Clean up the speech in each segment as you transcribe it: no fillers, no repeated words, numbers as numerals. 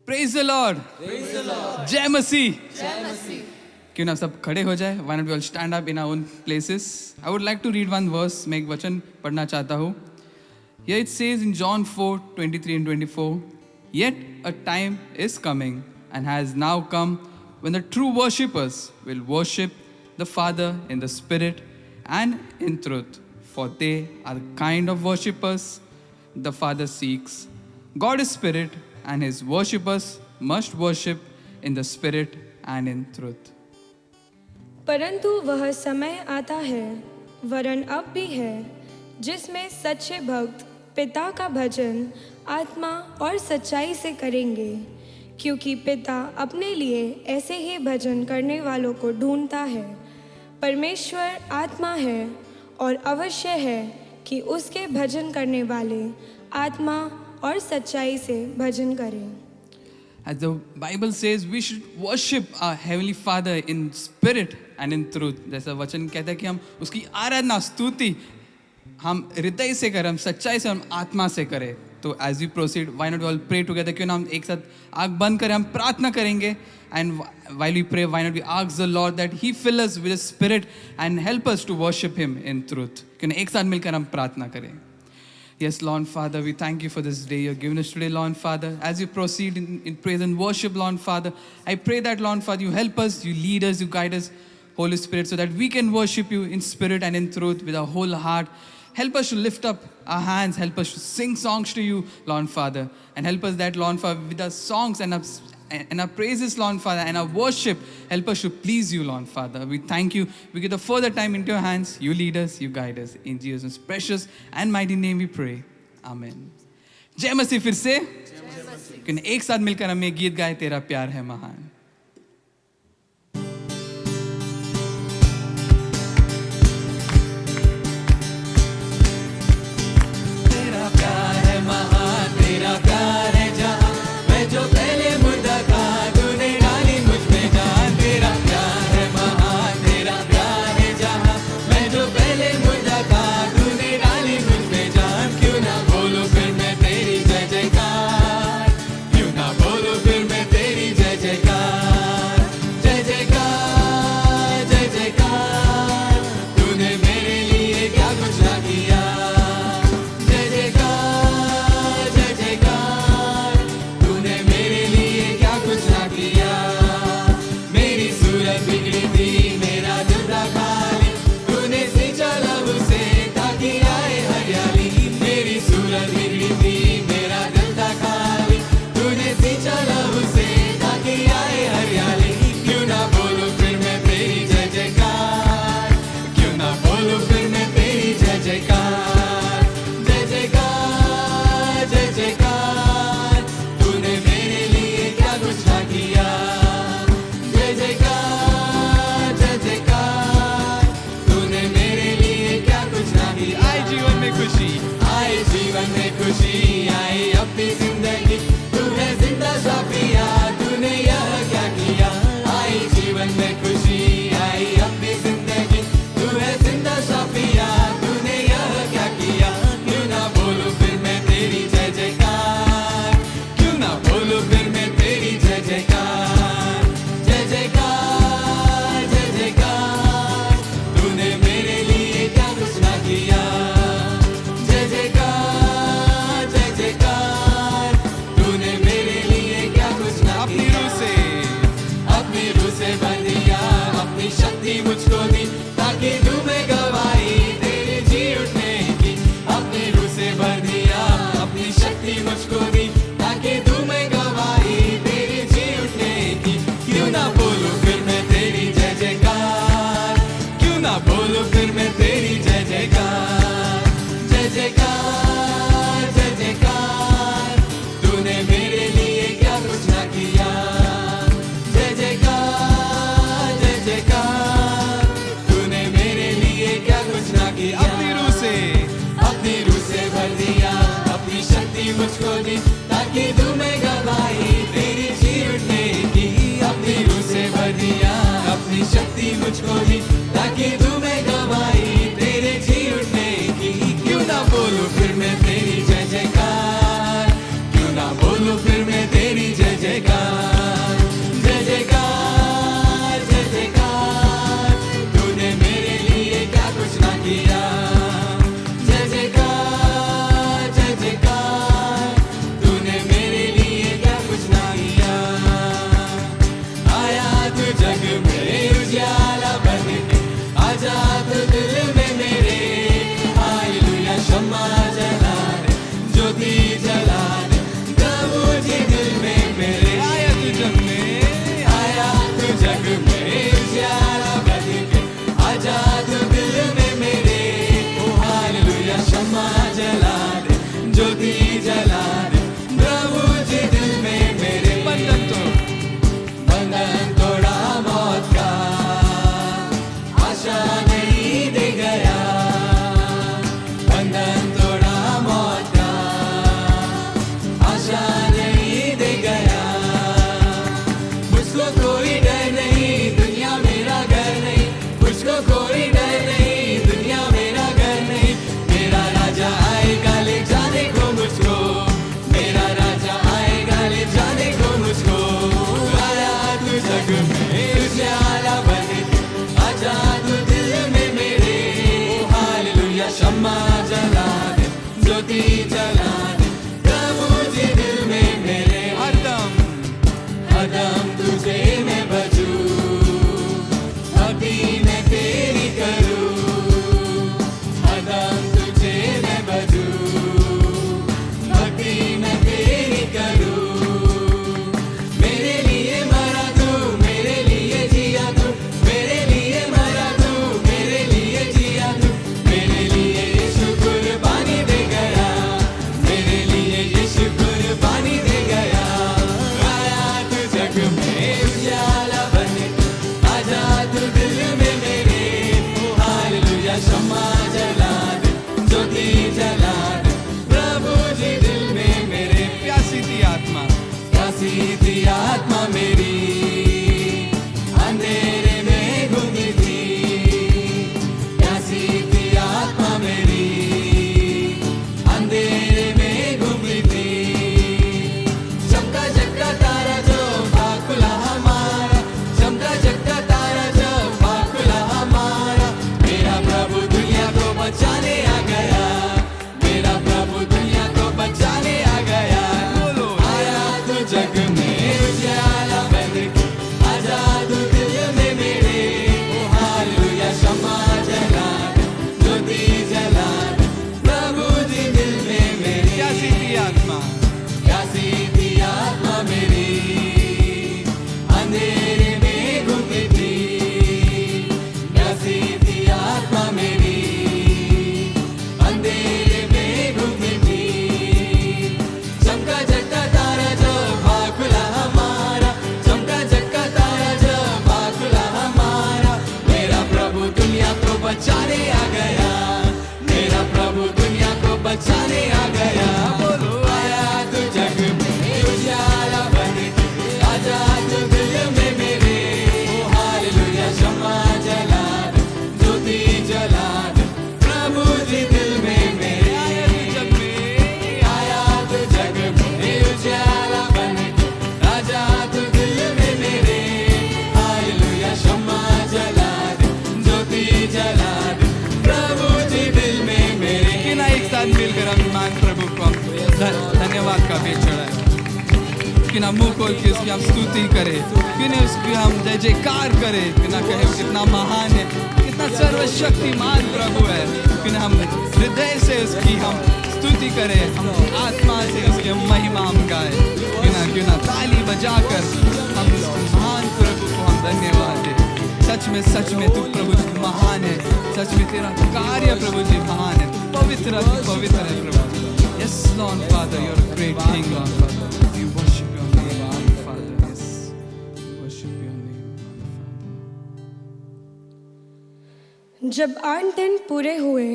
Praise the Lord, जय मसीह। क्यों ना सब खड़े हो जाए? Why not we all stand up in our own places? I would like to read one verse, मैं एक वचन पढ़ना चाहता हूँ। Here it says in John 4:23 and 24, Yet a time is coming and has now come when the true worshippers will worship the Father in the Spirit and in truth, for they are the kind of worshippers the Father seeks. God is Spirit, and His worshippers must worship in the Spirit and in truth. परंतु वह समय आता है, वरन अब भी है, जिसमें सच्चे भक्त पिता का भजन आत्मा और सच्चाई से करेंगे, क्योंकि पिता अपने लिए ऐसे ही भजन करने वालों को ढूंढता है। परमेश्वर आत्मा है और अवश्य है कि उसके भजन करने वाले आत्मा और सच्चाई से भजन करें। As the Bible says, we should worship our Heavenly Father in spirit and in truth. जैसा वचन कहता है कि हम उसकी आराधना स्तुति हम हृदय से करें, हम सच्चाई से, हम आत्मा से करें। तो as we proceed, why not we all pray together? क्यों ना हम एक साथ आँख बंद करें, हम प्रार्थना करेंगे। And while we pray, why not we ask the Lord that He fill us with His Spirit and help us to worship Him in truth. क्यों ना एक साथ मिलकर हम प्रार्थना करें। Yes, Lord Father, we thank you for this day you're given us today, Lord Father. As you proceed in praise and worship, Lord Father, I pray that, Lord Father, you help us, you lead us, you guide us, Holy Spirit, so that we can worship you in spirit and in truth with our whole heart. Help us to lift up our hands, help us to sing songs to you, Lord Father, and help us that, Lord Father, with our songs and our praises, Lord Father, and our worship, help us to please you, Lord Father. We thank you. We give the further time into your hands. You lead us, you guide us. In Jesus' precious and mighty name we pray. Amen. जय मसीह। फिर से एक साथ मिलकर हम ये गीत गाए, तेरा प्यार है महान। तेरा प्यार है महान, तेरा प्यार है जहां, मैं जो पहले मुर्दा था तूने डाली मुझ में जान। तेरा प्यार है महान, तेरा प्यार है जहां, मैं जो पहले मुर्दा था तूने डाली मुझ में जान। क्यों ना बोलो फिर मैं तेरी जय जयकार, क्यों ना बोलो फिर मैं तेरी जय जयकार, जय जयकार, जय जयकार। तूने मेरे लिए क्या कुछ ना किया, जय जयकार, जय जयकार। तूने मेरे लिए क्या कुछ ना किया। मेरी सूरत बिगड़ी थी, मेरा दिल था खाली, तूने सींचा लब से ताकि आए हरियाली। मेरी सूरत बिगड़ी थी, मेरा दिल था खाली, तूने सींचा लब से ताकि आए हरियाली। क्यों ना बोलो फिर मैं तेरी जय जयकार, क्यों ना बोलो फिर मैं तेरी जय जयकार, जय जयकार, जय जयकार। तूने मेरे लिए क्या कुछ ना किया, जय जयकार, जय जयकार। तूने मेरे लिए क्या कुछ ना किया। आए जीवन में खुशी, आए जीवन में खुशी, आई अपनी जिंदगी, तू है जिंदा साफिया, तूने यह क्या किया। आई जीवन में खुशी, आई अपनी जिंदगी, तू है जिंदा साफिया, तूने यह क्या किया। क्यों ना बोलो फिर मैं तेरी जय जयकार, क्यों ना बोलो फिर मैं तेरी जय जयकार, जय जयकार, जय जयकार। तूने मेरे लिए क्या कुछ ना किया, जय जयकार, जय जयकार। तूने मेरे लिए क्या कुछ ना किया। अपनी रूह से भर दिया, अपनी शक्ति मुझको दी, ताकि दूं मैं गवाही तेरे जी उठने की। अपनी रूह से भर दिया, अपनी शक्ति मुझको दी, ताकि दूं मैं गवाही तेरे जी उठने की। क्यों ना बोलो फिर मैं तेरी जय जयकार, क्यों ना बोलो फिर मैं तेरी जय जयकार, जय जयकार, जय जयकार। तूने मेरे लिए क्या कुछ ना किया, जय जयकार, जय जयकार। तूने मेरे लिए क्या कुछ ना किया। अपनी रूह से भर दिया, अपनी शक्ति मुझको दी, ताकि दूं मैं गवाही तेरी जी उठने की। अपनी रूह से भर दिया, अपनी शक्ति मुझको दी, ताकि दूं मैं गवाही तेरे जी उठने की। क्यों ना बोलो फिर मैं तेरी जय जयकार, क्यों ना बोलो फिर मैं तेरी जय जयकार। शम्मा जला दे, ज्योति जला दे, प्रभु जी दिल में मेरे हरदम हरदम तुझे मैं भजूं, भक्ति मैं तेरी करूं, हरदम तुझे मैं भजूं, भक्ति मैं तेरी करूं। मेरे लिए मरा तू, मेरे लिए जिया तू, मेरे लिए मरा तू, मेरे लिए जिया तू, मेरे लिए यीशु कुर्बानी दे गया, मेरे लिए यीशु कुर्बानी दे गया। आया तू जग में उजाला बन के, आजा तू दिल में मेरे, ओ हालेलुया। शम्मा जला दे, ज्योति जला दे, प्रभु जी दिल में मेरे। प्यासी थी आत्मा, प्यासी थी आत्मा मेरी, अंधेरे में घूमी थी, प्यासी थी आत्मा मेरी, अंधेरे में घूमी थी। चमका चमका तारा जो खुला हमारा, चमका चमका तारा जो खुला हमारा, मेरा प्रभु दुनिया को बचाने आ गया, मेरा प्रभु दुनिया को बचाने आ गया। आया तू जग में उजाला बन के, आजा तू दिल में मेरे, ओ हालेलुया। शम्मा जला दे, ज्योति जला दे, प्रभु जी दिल में मेरे। प्यासी थी आत्मा, प्यासी थी आत्मा मेरी, अंधेरे में घूमी थी, प्यासी थी आत्मा मेरी, अंधेरे में घूमी थी। चमका चमका तारा जो खुला हमारा, चमका चमका तारा जो खुला हमारा, मेरा प्रभु दुनिया को बचाने आ गया, मेरा प्रभु दुनिया को बचाने आ गया। आया तू जग में उजाला बन के, आजा तू दिल में मेरे, ओ हालेलुया। शम्मा जला दे, ज्योति जला दे, प्रभु जी दिल में मेरे। आया तू जग में उजाला बन के, आजा तू दिल में मेरे, हालेलुया। शम्मा जला दे, ज्योति जला दे, प्रभु जी दिल में मेरे। कि ना एक साथ मिलकर हम मान प्रभु को हम धन्यवाद का पेश चढ़ाएं, कि ना मुंह खोल के उसकी हम स्तुति करें, कि ना उसकी हम जय जयकार करें, कि ना कहे कितना महान है, कितना सर्वशक्तिमान प्रभु है, कि ना हम हृदय से उसकी हम स्तुति करें, हम आत्मा से उसकी हम महिमा हम गाएं, कि ना ताली बजाकर हम उस महान प्रभु को हम धन्यवाद दें। सच में तू प्रभु जी महान है, सच में तेरा कार्य प्रभु जी महान है, पवित्र है प्रभु जी। Yes, Lord Father, you're a great King, Lord Father. We worship your name, Lord Father. Yes, we worship your name, Lord Father. जब 8 दिन पूरे हुए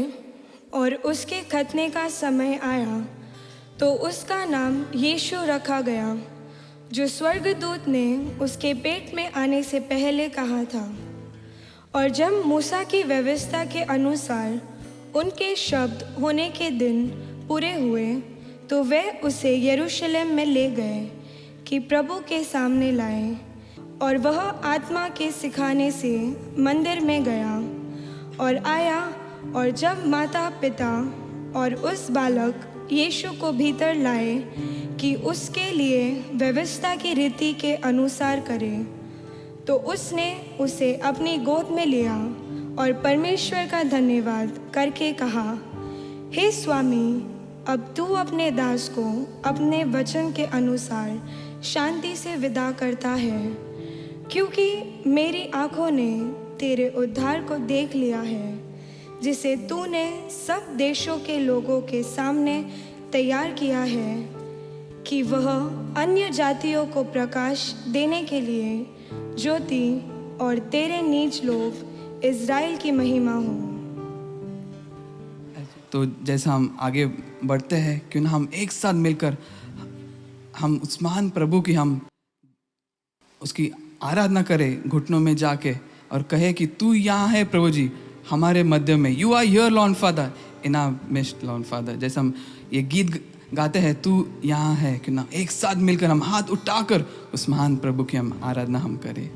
और उसके खतने का समय आया, तो उसका नाम यीशु रखा गया, जो स्वर्गदूत ने उसके पेट में आने से पहले कहा था। और जब मूसा की व्यवस्था के अनुसार उनके शब्द होने के दिन पूरे हुए, तो वे उसे यरूशलेम में ले गए कि प्रभु के सामने लाए। और वह आत्मा के सिखाने से मंदिर में गया और आया, और जब माता पिता और उस बालक यीशु को भीतर लाए कि उसके लिए व्यवस्था की रीति के अनुसार करे, तो उसने उसे अपनी गोद में लिया और परमेश्वर का धन्यवाद करके कहा, हे स्वामी, अब तू अपने दास को अपने वचन के अनुसार शांति से विदा करता है, क्योंकि मेरी आँखों ने तेरे उद्धार को देख लिया है, जिसे तूने सब देशों के लोगों के सामने तैयार किया है, कि वह अन्य जातियों को प्रकाश देने के लिए ज्योति और तेरे नीच लोग इज़राइल की महिमा हो। तो जैसा हम आगे बढ़ते हैं, क्यों ना हम एक साथ मिलकर हम उस महान प्रभु की हम उसकी आराधना करें घुटनों में जाके, और कहे कि तू यहाँ है प्रभु जी हमारे मध्य में, you are here Lord Father in our midst Lord Father. जैसे हम ये गीत गाते हैं, तू यहाँ है, क्यों ना एक साथ मिलकर हम हाथ उठाकर उस महान प्रभु की हम आराधना हम करें।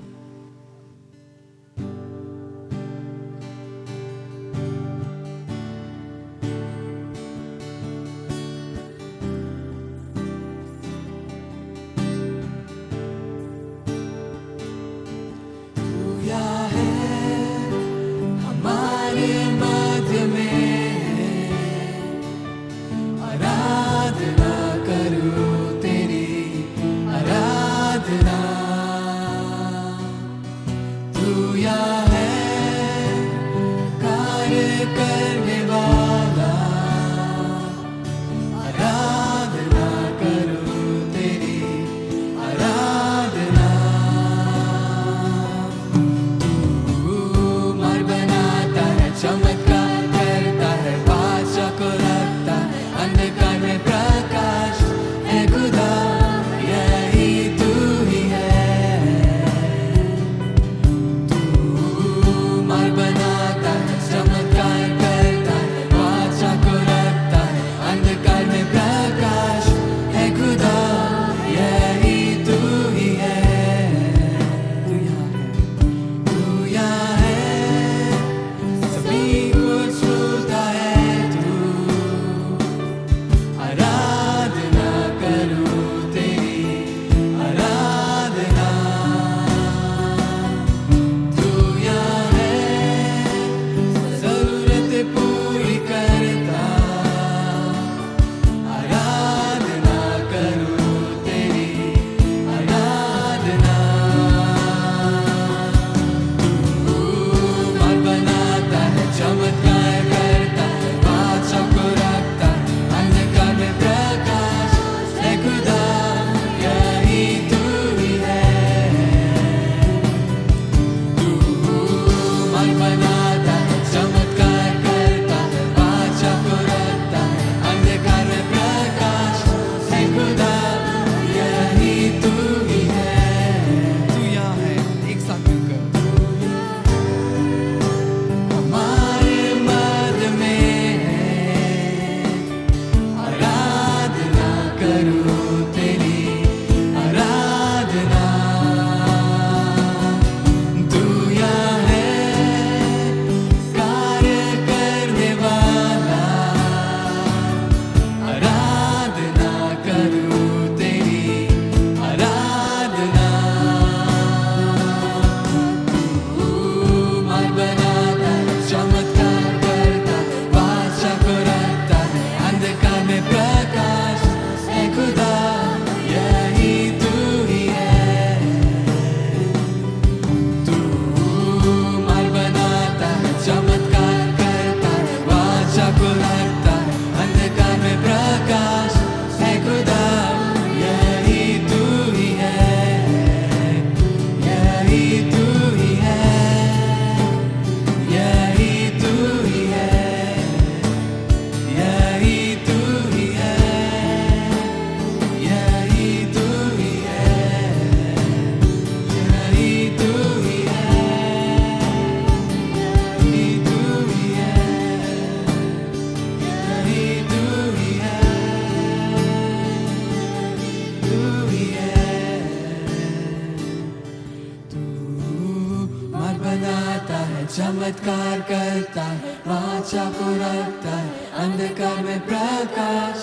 चमत्कार करता है, वाचा को रखता है, अंधकार में प्रकाश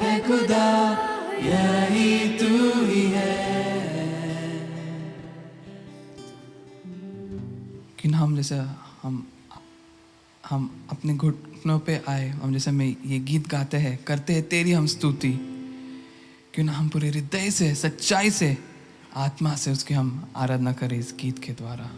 है खुदा, यही तू ही है। कि हम जैसे हम अपने घुटनों पे आए, हम जैसे में ये गीत गाते हैं, करते हैं तेरी हम स्तुति, क्यों ना हम पूरे हृदय से, सच्चाई से, आत्मा से उसकी हम आराधना करें इस गीत के द्वारा।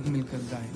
मिलकर गाएं।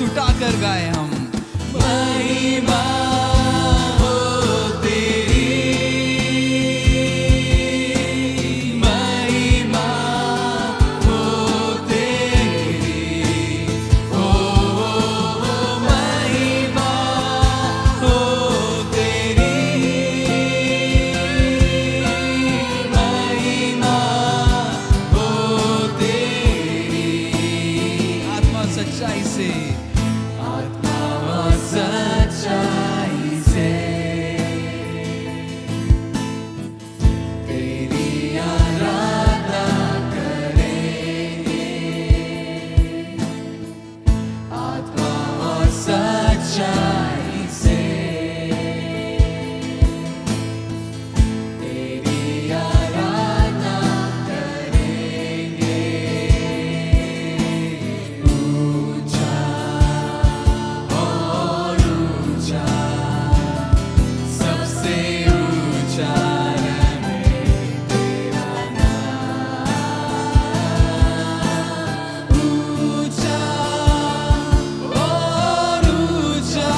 उठाकर गाए हम। महिमा हो तेरी, महिमा हो तेरी, ओ महिमा हो तेरी, महिमा हो तेरी। आत्मा सच्चाई से, सच्चाई से तेरी आराधना करेंगे, आत्मा और सच्चाई से तेरी आराधना करेंगे। ऊंचा सबसे ऊंचा है तेरा नाम, ऊंचा और ऊंचा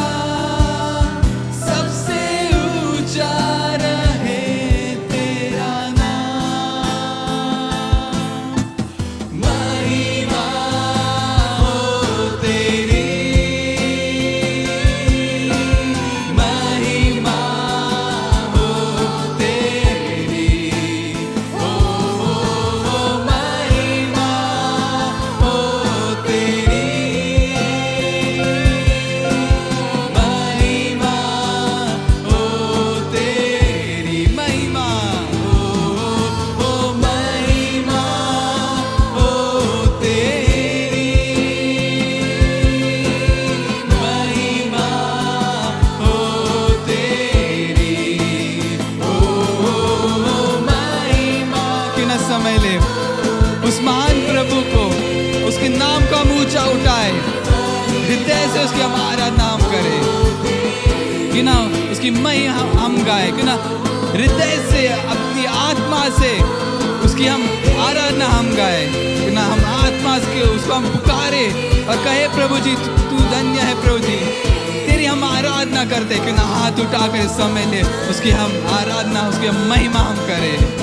प्रभु को, उसके नाम को हम ऊंचा उठाए, हृदय से उसकी हम आराधना हम करें, कि ना उसकी महिमा हम गाए, कि ना हृदय से अपनी आत्मा से उसकी हम आराधना हम गाए, कि ना हम आत्मा से उसको हम पुकारे और कहे प्रभु जी तू धन्य है प्रभु जी, तेरी हम आराधना करते, कि ना हाथ उठाकर इस समय ले उसकी हम आराधना, उसकी हम महिमा हम करें।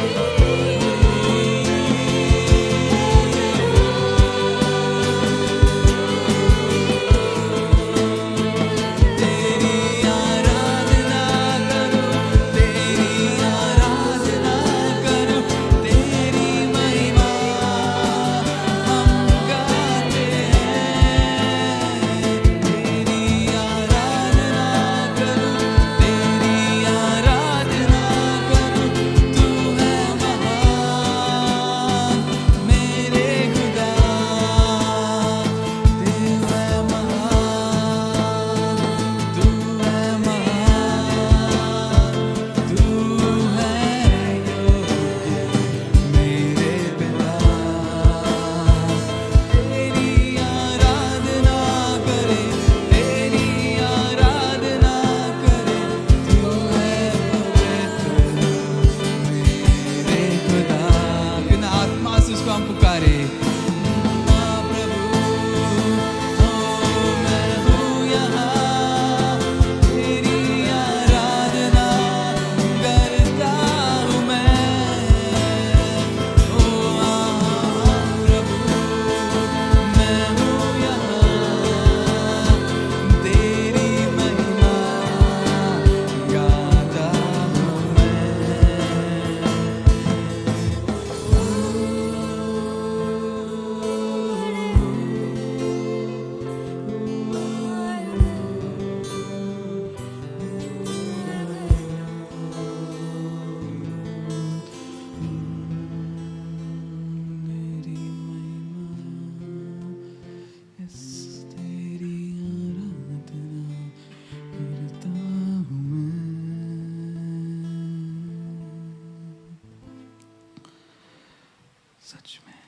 सच में,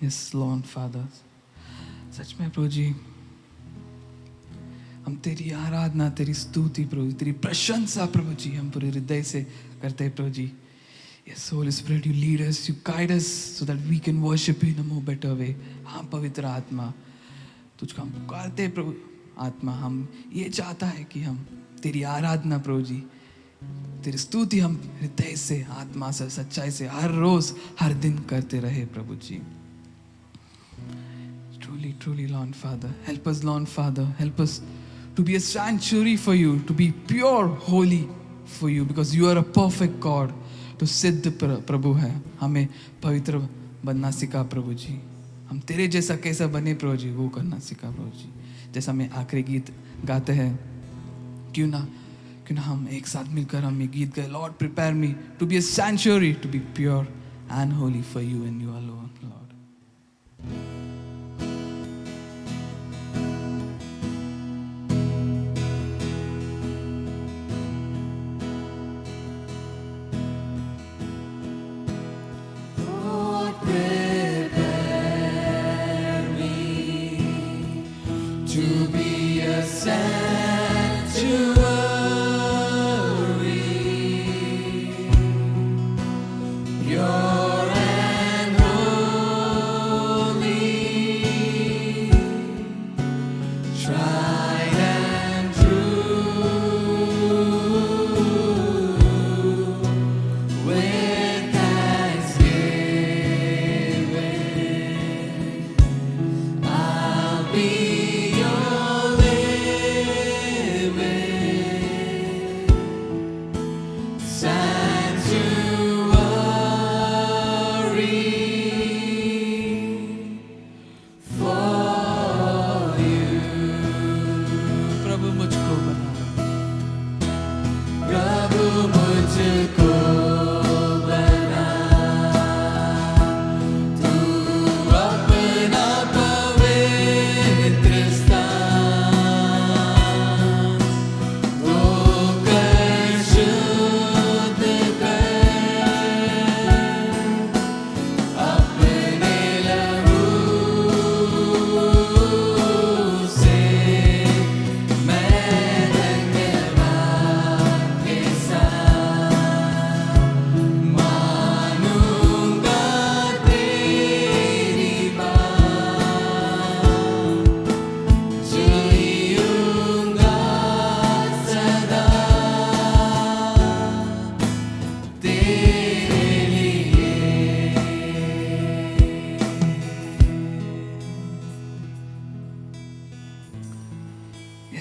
यस लॉर्ड फादर, सच में प्रभु जी हम तेरी आराधना, तेरी स्तुति प्रभु, तेरी प्रशंसा प्रभु जी हम पूरे हृदय से करते हैं प्रभु जी। Yes Holy Spirit you lead us, you guide us so that we can worship you in a more better way. हाँ पवित्र आत्मा तुझको हम पुकारते हैं प्रभु, आत्मा हम ये चाहता है कि हम तेरी आराधना प्रभु जी, तेरी स्तुति हम हृदय से, आत्मा से, सच्चाई से हर रोज हर दिन करते रहे प्रभु जी। Truly, truly, Lord Father, help us, Lord Father, help us to be a sanctuary for you, to be pure, holy for you, because you are a perfect God. तो सिद्ध प्रभु है, हमें पवित्र बनना सिखा प्रभु जी, हम तेरे जैसा कैसा बने प्रभु जी वो करना सिखा प्रभु जी। जैसा मैं आखिरी गीत गाते हैं, क्यों ना हम एक साथ मिलकर हम ये गीत गाए, Lord prepare me to be a sanctuary, to be pure and holy for you and you alone Lord. To be a sanctuary, pure and holy.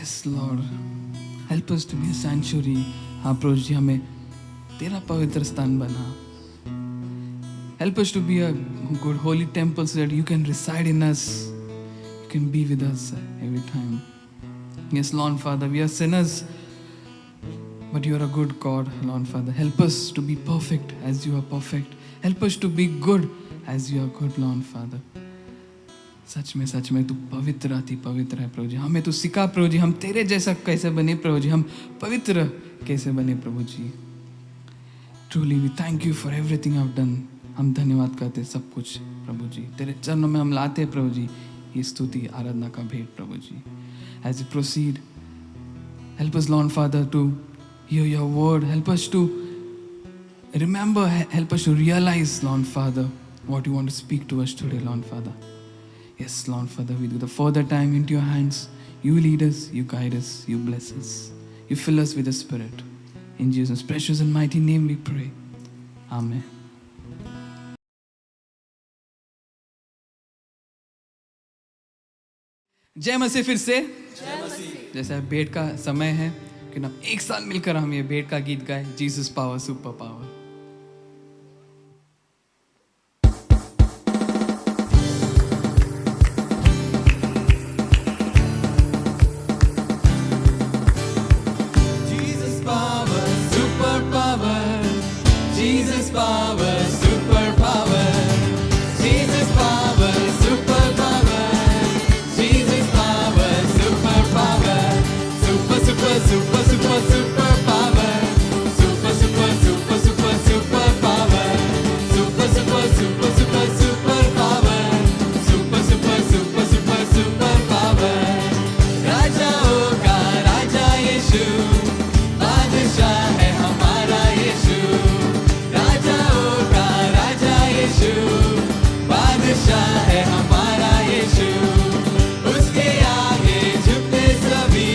Yes, Lord. Help us to be a sanctuary. हाँ प्रभु जी, हमें तेरा पवित्र स्थान बना. Help us to be a good holy temple so that you can reside in us. You can be with us every time. Yes, Lord Father, we are sinners, but you are a good God, Lord Father. Help us to be perfect as you are perfect. Help us to be good as you are good, Lord Father. सच में तू पवित्र अति पवित्र है प्रभु जी. हमें तू सिखा प्रभु जी, हम तेरे जैसा कैसे बने प्रभु जी, हम पवित्र कैसे बने प्रभु जी. Truly we thank you for everything I've done. हम धन्यवाद करते सब कुछ प्रभु जी. तेरे चरणों में हम लाते हैं प्रभु जी ये स्तुति आराधना का भेंट प्रभु जी. As we proceed, help us, Lord Father, to hear your word. Help us to remember, help us to realize, Lord Father, what you want to speak to us today, Lord Father. Yes, Lord Father, we do the further time into your hands. You lead us, you guide us, you bless us. You fill us with the Spirit. In Jesus' precious and mighty name we pray. Amen. जय मसीह. फिर से जैसे भेंट का समय है कि ना एक साथ मिलकर हम ये भेंट का गीत गाए, Jesus power super power. Jesus power, super power. Jesus power, super power. Jesus power, super power. Jesus power, super power. Super, super, super, super, super power. Super, super, super, super, super power. Super, super, super, super, super power. Super, super, super, super, super power. राजाओं का राजा यीशु, बादशाह है हमारा यीशु. राजाओं का राजा यीशु, बादशाह है हमारा यीशु. उसके आगे झुकते सभी,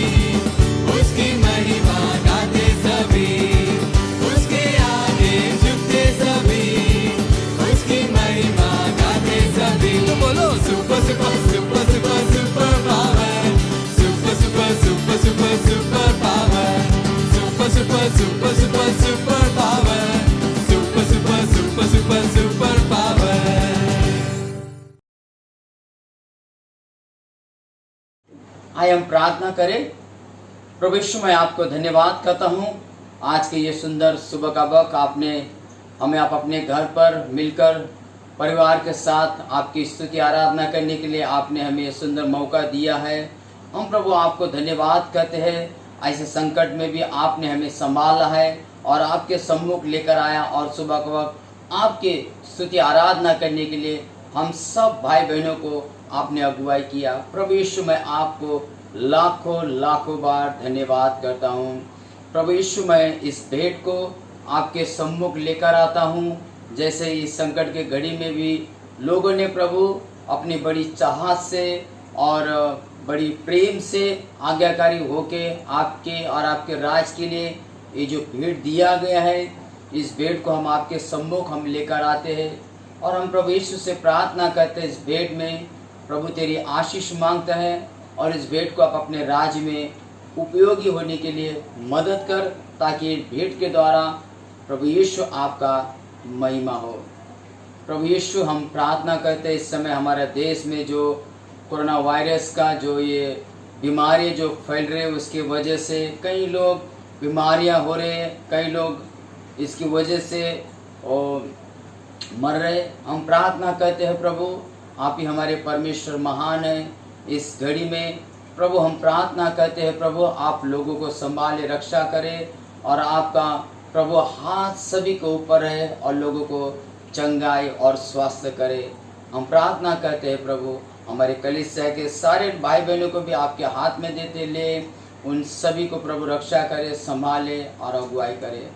उसकी महिमा गाते सभी. उसके आगे झुकते सभी, उसकी महिमा गाते सभी. तो बोलो super super super super super power. Super super super super super power. Super super super super super power. Super super super super super power. आइए हम प्रार्थना करें. प्रभु यीशु, मैं आपको धन्यवाद करता हूँ आज के ये सुंदर सुबह का वक्त आपने हमें आप अपने घर पर मिलकर परिवार के साथ आपकी स्तुति आराधना करने के लिए आपने हमें सुंदर मौका दिया है. हम प्रभु आपको धन्यवाद करते हैं. ऐसे संकट में भी आपने हमें संभाला है और आपके सम्मुख लेकर आया और सुबह के वक्त आपके स्तुति आराधना करने के लिए हम सब भाई बहनों को आपने अगुवाई किया. प्रभु यीशु, मैं आपको लाखों लाखों बार धन्यवाद करता हूँ. प्रभु यीशु, मैं इस भेंट को आपके सम्मुख लेकर आता हूँ. जैसे इस संकट के घड़ी में भी लोगों ने प्रभु अपनी बड़ी चाहत से और बड़ी प्रेम से आज्ञाकारी होके आपके और आपके राज के लिए ये जो भेंट दिया गया है, इस भेंट को हम आपके सम्मुख हम लेकर आते हैं और हम प्रभु यीशु से प्रार्थना करते हैं. इस भेंट में प्रभु तेरी आशीष मांगते हैं और इस भेंट को आप अपने राज्य में उपयोगी होने के लिए मदद कर, ताकि भेंट के द्वारा प्रभु यीशु आपका महिमा हो. प्रभु यीशु, हम प्रार्थना करते हैं इस समय हमारे देश में जो कोरोना वायरस का जो ये बीमारी जो फैल रहे, उसकी वजह से कई लोग बीमारियां हो रहे हैं, कई लोग इसकी वजह से मर रहे. हम प्रार्थना करते हैं प्रभु, आप ही हमारे परमेश्वर महान है. इस घड़ी में प्रभु हम प्रार्थना करते हैं प्रभु, आप लोगों को संभाले रक्षा करें और आपका प्रभु हाथ सभी के ऊपर है और लोगों को चंगाई और स्वास्थ्य करे. हम प्रार्थना करते हैं प्रभु, हमारे कलीसिया के सारे भाई बहनों को भी आपके हाथ में देते ले, उन सभी को प्रभु रक्षा करे, संभाले और अगुवाई करे.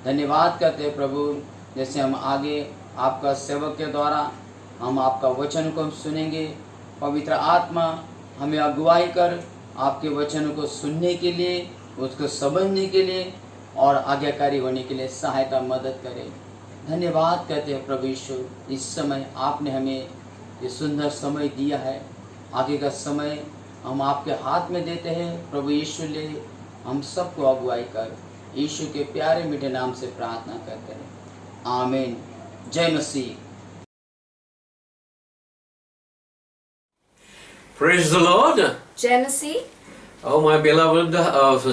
धन्यवाद करते हैं प्रभु. जैसे हम आगे आपका सेवक के द्वारा हम आपका वचन को सुनेंगे, पवित्र आत्मा हमें अगुवाई कर आपके वचनों को सुनने के लिए, उसको समझने के लिए और आज्ञाकारी होने के लिए सहायता मदद करे. धन्यवाद करते हैं प्रभु यीशु. इस समय आपने हमें ये सुंदर समय दिया है. आगे का समय हम आपके हाथ में देते हैं। प्रभु यीशु ले हम सबको अगुवाई कर, यीशु के प्यारे मीठे नाम से प्रार्थना करते हैं, आमीन। जय मसीह। Praise the Lord. जय मसीह। Oh, my beloved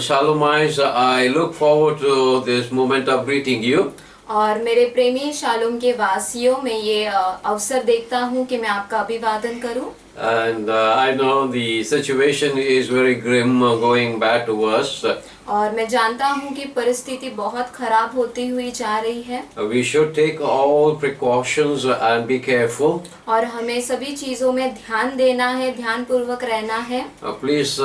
Shalomites, I look forward to this moment of greeting you. और मेरे प्रेमी शालोम के वासियों में ये अवसर देखता हूँ कि मैं आपका अभिवादन करूँ। And I know the situation is very grim going bad to us. और मैं जानता हूँ कि परिस्थिति बहुत खराब होती हुई जा रही है। We should take all precautions and be careful. और हमें सभी चीजों में ध्यान देना है, ध्यान पूर्वक रहना है। Please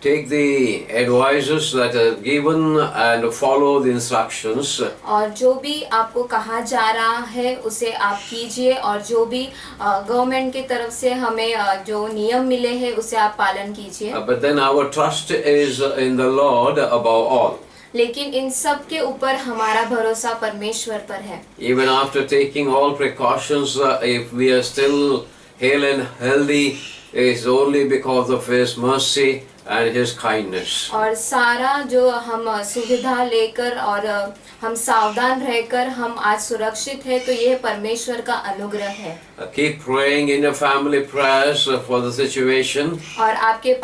take the advices that are given and follow the instructions. और जो भी आपको कहा जा रहा है उसे आप कीजिए, और जो भी गवर्नमेंट की तरफ से हमें जो नियम मिले हैं उसे आप पालन कीजिए। But then our trust is in the Lord above all. लेकिन इन सब के ऊपर हमारा भरोसा परमेश्वर पर है। Even after taking all precautions, if we are still hale and healthy, it's only because of His mercy and His kindness. और सारा जो हम सुविधा लेकर और हम सावधान रहकर हम आज सुरक्षित है, तो यह परमेश्वर का अनुग्रह है। Keep praying in your family prayers for the situation. और आपके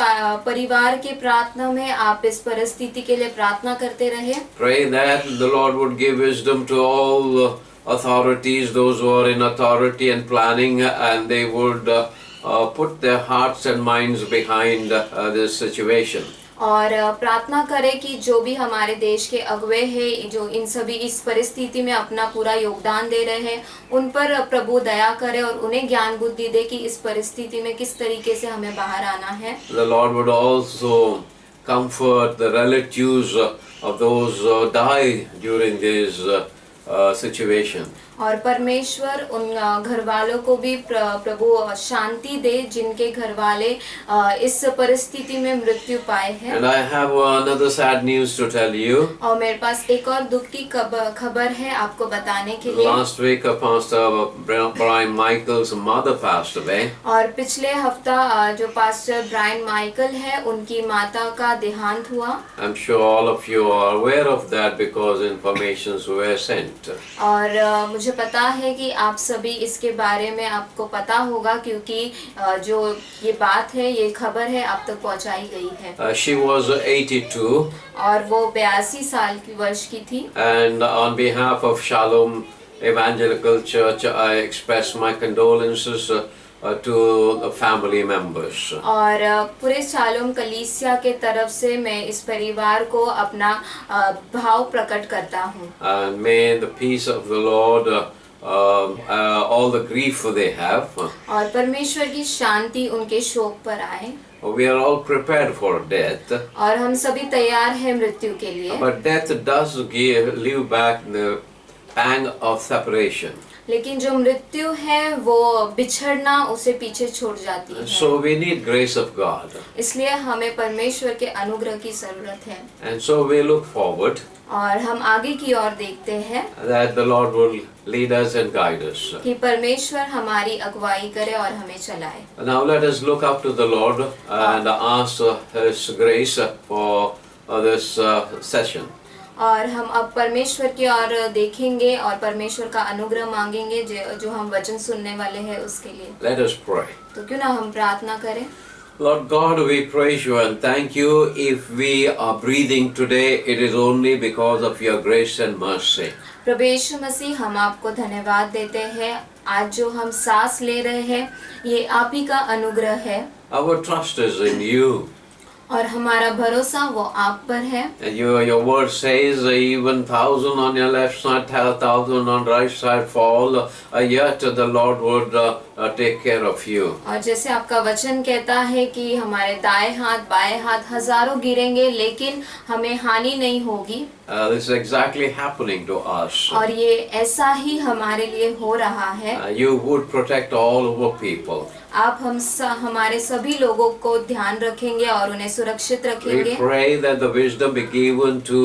परिवार के प्रार्थना में आप इस परिस्थिति के लिए प्रार्थना करते रहे। Pray that the Lord would give wisdom to all authorities, those who are in authority and planning, and they would put their hearts and minds behind this situation. और प्रार्थना करें कि जो भी हमारे देश के अगुवे हैं, जो इन सभी इस परिस्थिति में अपना पूरा योगदान दे रहे हैं, उन पर प्रभु दया करे और उन्हें ज्ञान बुद्धि दे कि इस परिस्थिति में किस तरीके से हमें बाहर आना है। The Lord would also comfort the relatives of those who died during this situation. और परमेश्वर उन घर वालों को भी प्रभु शांति दे जिनके घर वाले इस परिस्थिति में मृत्यु पाए हैं। And I have another sad news to tell you. और मेरे पास एक और दुख की खबर है आपको बताने के लिए। Last week, Pastor Brian Michael's mother passed away. और पिछले हफ्ता जो पास्टर ब्रायन माइकल है, उनकी माता का देहांत हुआ। I'm sure all of you are aware of that because informations were sent. और मुझे पता है कि आप सभी इसके बारे में आपको पता होगा, क्योंकि जो ये बात है, ये खबर है आप तक पहुंचाई गई है। She was 82. और वो 82 साल की वर्ष की थी। And on behalf of Shalom Evangelical Church, I express my condolences to the family members. और पूरे शालोम कलीसिया के तरफ से मैं इस परिवार को अपना भाव प्रकट करता हूँ। And may the peace of the Lord, all the grief they have. और परमेश्वर की शांति उनके शोक पर आए। We are all prepared for death. और हम सभी तैयार हैं मृत्यु के लिए। But death does leave back the pang of separation. लेकिन जो मृत्यु है वो बिछड़ना उसे पीछे छोड़ जाती है। So we need grace of God. इसलिए हमें परमेश्वर के अनुग्रह की जरूरत है। And so we look forward और हम आगे की ओर देखते हैं that the Lord will lead us and guide us. कि परमेश्वर हमारी अगुवाई करे और हमें चलाए। Now let us look up to the Lord and ask His grace for this session. और हम अब परमेश्वर की ओर देखेंगे और परमेश्वर का अनुग्रह मांगेंगे जो हम वचन सुनने वाले हैं उसके लिए। Let us pray. तो क्यों ना हम प्रार्थना करें। Lord God, we praise you and thank you. If we are breathing today, it is only because of your grace and mercy. प्रभु यीशु मसीह, हम आपको धन्यवाद देते हैं। आज जो हम सांस ले रहे हैं ये आप ही का अनुग्रह है। Our trust is in you. और हमारा भरोसा वो आप पर है। And your word says even 1,000 on your left side, 1,000 on right side fall, yet the Lord would take care of you. और जैसे आपका वचन कहता है कि हमारे दाएं हाथ बाएं हाथ हजारों गिरेंगे लेकिन हमें हानि नहीं होगी। This is exactly happening to us. और ये ऐसा ही हमारे लिए हो रहा है। You would protect all our people. आप हमारे सभी लोगों को ध्यान रखेंगे और उन्हें सुरक्षित We रखेंगे। pray that the wisdom be given to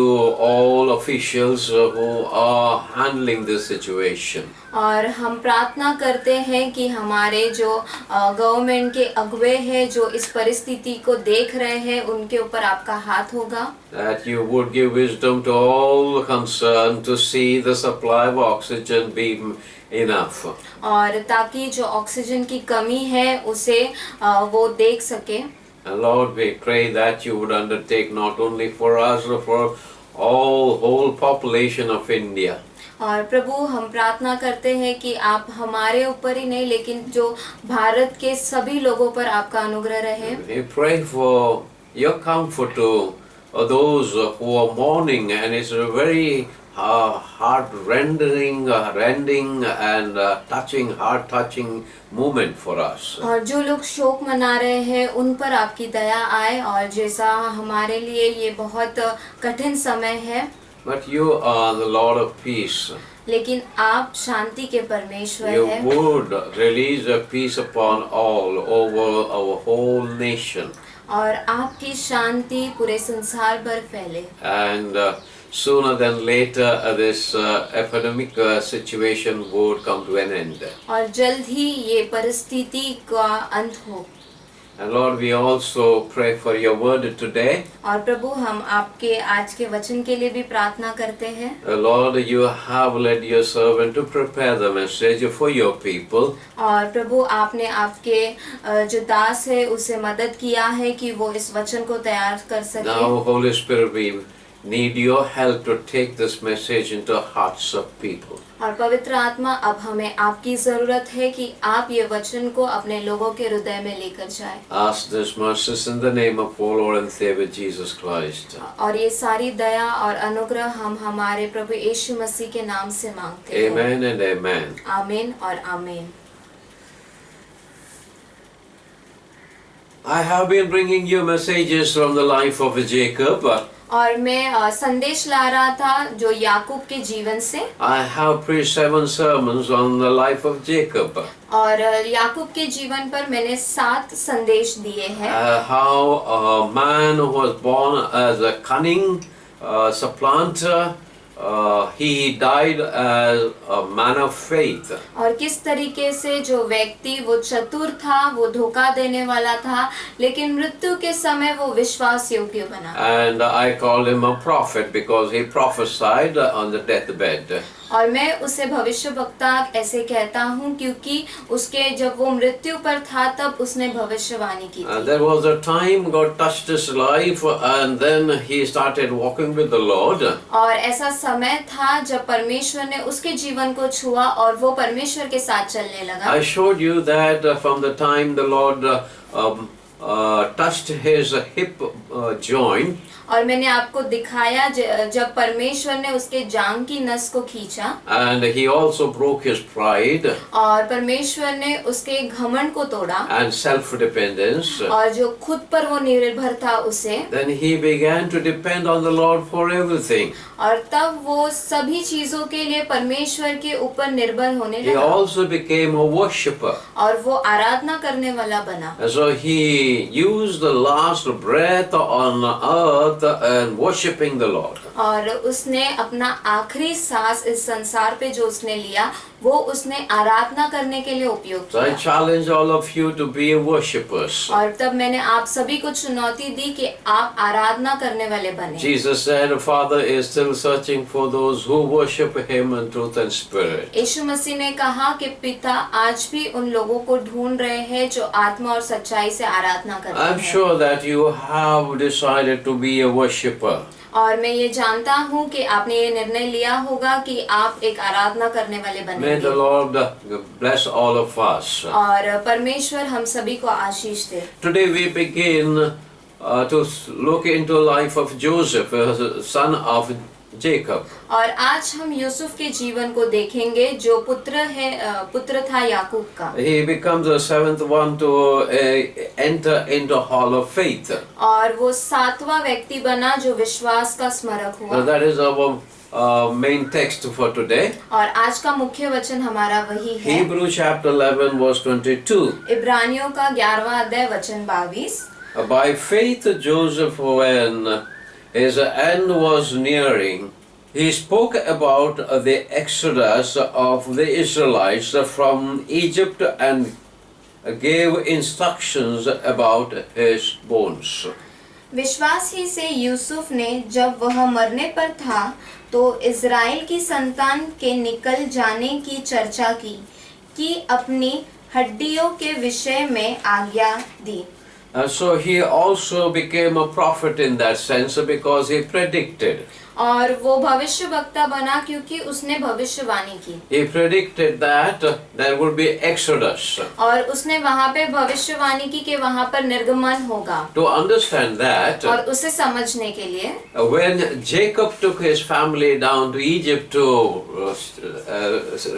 all officials who are handling this situation. और हम प्रार्थना करते हैं कि हमारे जो गवर्नमेंट के अगुवे हैं जो इस परिस्थिति को देख रहे हैं उनके ऊपर आपका हाथ होगा। That you would give wisdom to all concerned to see the supply of oxygen be enough. और ताकि जो ऑक्सीजन की कमी है उसे वो देख सके। And Lord, we pray that you would undertake not only for us, but for all whole population of India. और प्रभु हम प्रार्थना करते हैं कि आप हमारे ऊपर ही नहीं लेकिन जो भारत के सभी लोगों पर आपका अनुग्रह रहे। We pray for your comfort to those who are mourning, and it's a very heart-rending and heart-touching moment for us. और जो लोग शोक मना रहे हैं उन पर आपकी दया आए, और जैसा हमारे लिए ये बहुत कठिन समय है, But you are the Lord of peace. लेकिन आप शांति के परमेश्वर You हैं। would release your peace upon all over our whole nation. और आपकी शांति पूरे संसार भर फैले। And sooner than later this epidemic situation would come to an end. और जल्द ही ये परिस्थिति का अंत हो। And Lord, we also pray for your word today. और प्रभु हम आपके आज के वचन के लिए भी प्रार्थना करते हैं। Lord, you have led your servant to prepare the message for your people. और प्रभु आपने आपके जो दास है उसे मदद किया है कि वो इस वचन को तैयार कर सके। Now, Holy Spirit, we need your help to take this message into the hearts of people. और पवित्र आत्मा अब हमें आपकी जरूरत है कि आप ये वचन को अपने लोगों के हृदय में लेकर जाए। Ask this mercies in the name of our Lord and Savior Jesus Christ. और ये सारी दया और अनुग्रह हम हमारे प्रभु यीशु मसीह के नाम से मांगते हैं। Amen and amen. आमीन और आमीन। I have been bringing you messages from the life of Jacob. और मैं संदेश ला रहा था जो याकूब के जीवन से। I have preached 7 sermons on the life of Jacob. और याकूब के जीवन पर मैंने 7 संदेश दिए हैं। How a man who was born as a cunning supplanter, he died as a man of faith. और किस तरीके से जो व्यक्ति वो चतुर था, वो धोखा देने वाला था, लेकिन मृत्यु के समय वो विश्वास योग्य बना। And I called him a prophet because he prophesied on the deathbed. और मैं उसे भविष्यवक्ता ऐसे कहता हूँ क्योंकि उसके जब वो मृत्यु पर था तब उसने भविष्यवाणी की थी। There was a time God touched his life and then he started walking with the Lord. और ऐसा समय था जब परमेश्वर ने उसके जीवन को छुआ और वो परमेश्वर के साथ चलने लगा। I showed you that from the time the Lord touched his hip joint. और मैंने आपको दिखाया जब परमेश्वर ने उसके जांग की नस को खींचा। And he also broke his pride. और परमेश्वर ने उसके घमंड को तोड़ा। And self-dependence. और जो खुद पर वो निर्भर था उसे। Then he began to depend on the Lord for everything. और तब वो सभी चीजों के लिए परमेश्वर के ऊपर निर्भर होने He लगा। also became a worshipper. और वो आराधना करने वाला बना। And so he used the last breath on earth and worshipping the Lord. और उसने अपना आखिरी सांस इस संसार पे जो उसने लिया वो उसने आराधना करने के लिए उपयोग So I किया। challenge all of you to be worshippers. और तब मैंने आप सभी को चुनौती दी कि आप आराधना करने वाले बने। Jesus said, Father is still searching for those who worship Him in truth and spirit. यीशु मसीह ने कहा कि पिता आज भी उन लोगों को ढूंढ रहे हैं जो आत्मा और सच्चाई से आराधना करते I'm हैं। sure that you have decided to be a worshipper. और मैं ये जानता हूँ कि आपने ये निर्णय लिया होगा कि आप एक आराधना करने वाले May the बनेंगे। Lord bless all of us. और परमेश्वर हम सभी को आशीष दे। Today we begin to look into the life of Joseph, son of Jacob. और आज हम यूसुफ के जीवन को देखेंगे जो पुत्र था याकूब का। He becomes the 7th one to enter into Hall of Faith. और वो 7वां व्यक्ति बना जो विश्वास का स्मरक हुआ। So that is our main text for today. और आज का मुख्य वचन हमारा वही है। Hebrews chapter 11 verse 22. इब्रानियों का 11वां अध्याय वचन 22। By faith, Joseph, when his end was nearing, he spoke about the exodus of the Israelites from Egypt and gave instructions about his bones. विश्वास ही से यूसुफ ने जब वह मरने पर था तो इज़राइल की संतान के निकल जाने की चर्चा की कि अपनी हड्डियों के विषय में आज्ञा दी. So he also became a prophet in that sense because he predicted. और वो भविष्य वक्ता बना क्योंकि उसने भविष्यवाणी की. He predicted that there would be exodus. और उसने वहाँ पे भविष्यवाणी की कि वहाँ पर निर्गमन होगा. To understand that, और उसे समझने के लिए when Jacob took his family down to Egypt to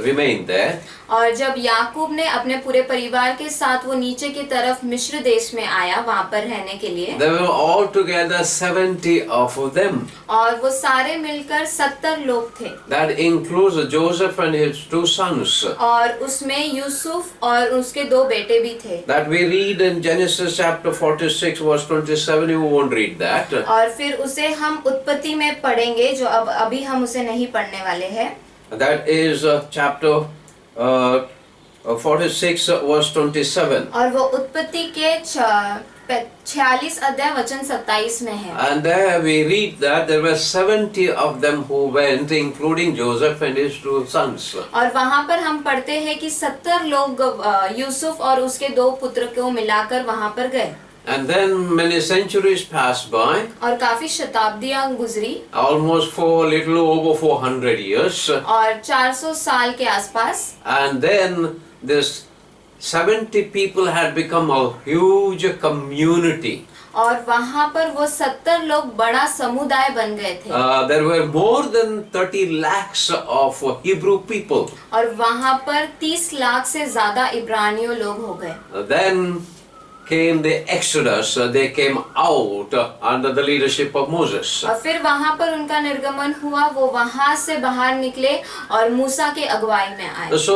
remain there, और जब याकूब ने अपने पूरे परिवार के साथ वो नीचे की तरफ मिस्र देश में आया वहाँ पर रहने के लिए, there were altogether 70 of them. और वो सारे मिलकर 70 लोग थे. That includes Joseph and his 2 sons. और उसमें यूसुफ और उसके 2 बेटे भी थे. That we read in Genesis chapter 46 verse 27. You won't read that. और फिर उसे हम उत्पत्ति में पढ़ेंगे जो अभी हम उसे नहीं पढ़ने वाले हैं. That is chapter 46 verse 27. और वो उत्पत्ति के 46 अध्याय वचन 27 में है. And there we read that there were 70 of them who went, including Joseph and his 2 sons. और वहाँ पर हम पढ़ते हैं कि 70 लोग यूसुफ और उसके 2 पुत्र को मिलाकर वहाँ पर गए. And then many centuries passed by. और काफी शताब्दियां गुजरी. Almost for a little over 400 years. और 400 साल के आसपास. And then this 70 people had become a huge community. और वहाँ पर वो 70 लोग बड़ा समुदाय बन गए थे. There were more than 30 lakhs of Hebrew people. और वहाँ पर 30 लाख से ज्यादा इब्रानियों लोग हो गए. Then came the Exodus. They came out under the leadership of Moses. और फिर वहाँ पर उनका निर्गमन हुआ. वो वहाँ से बाहर निकले और मूसा के अगुवाई में आए. So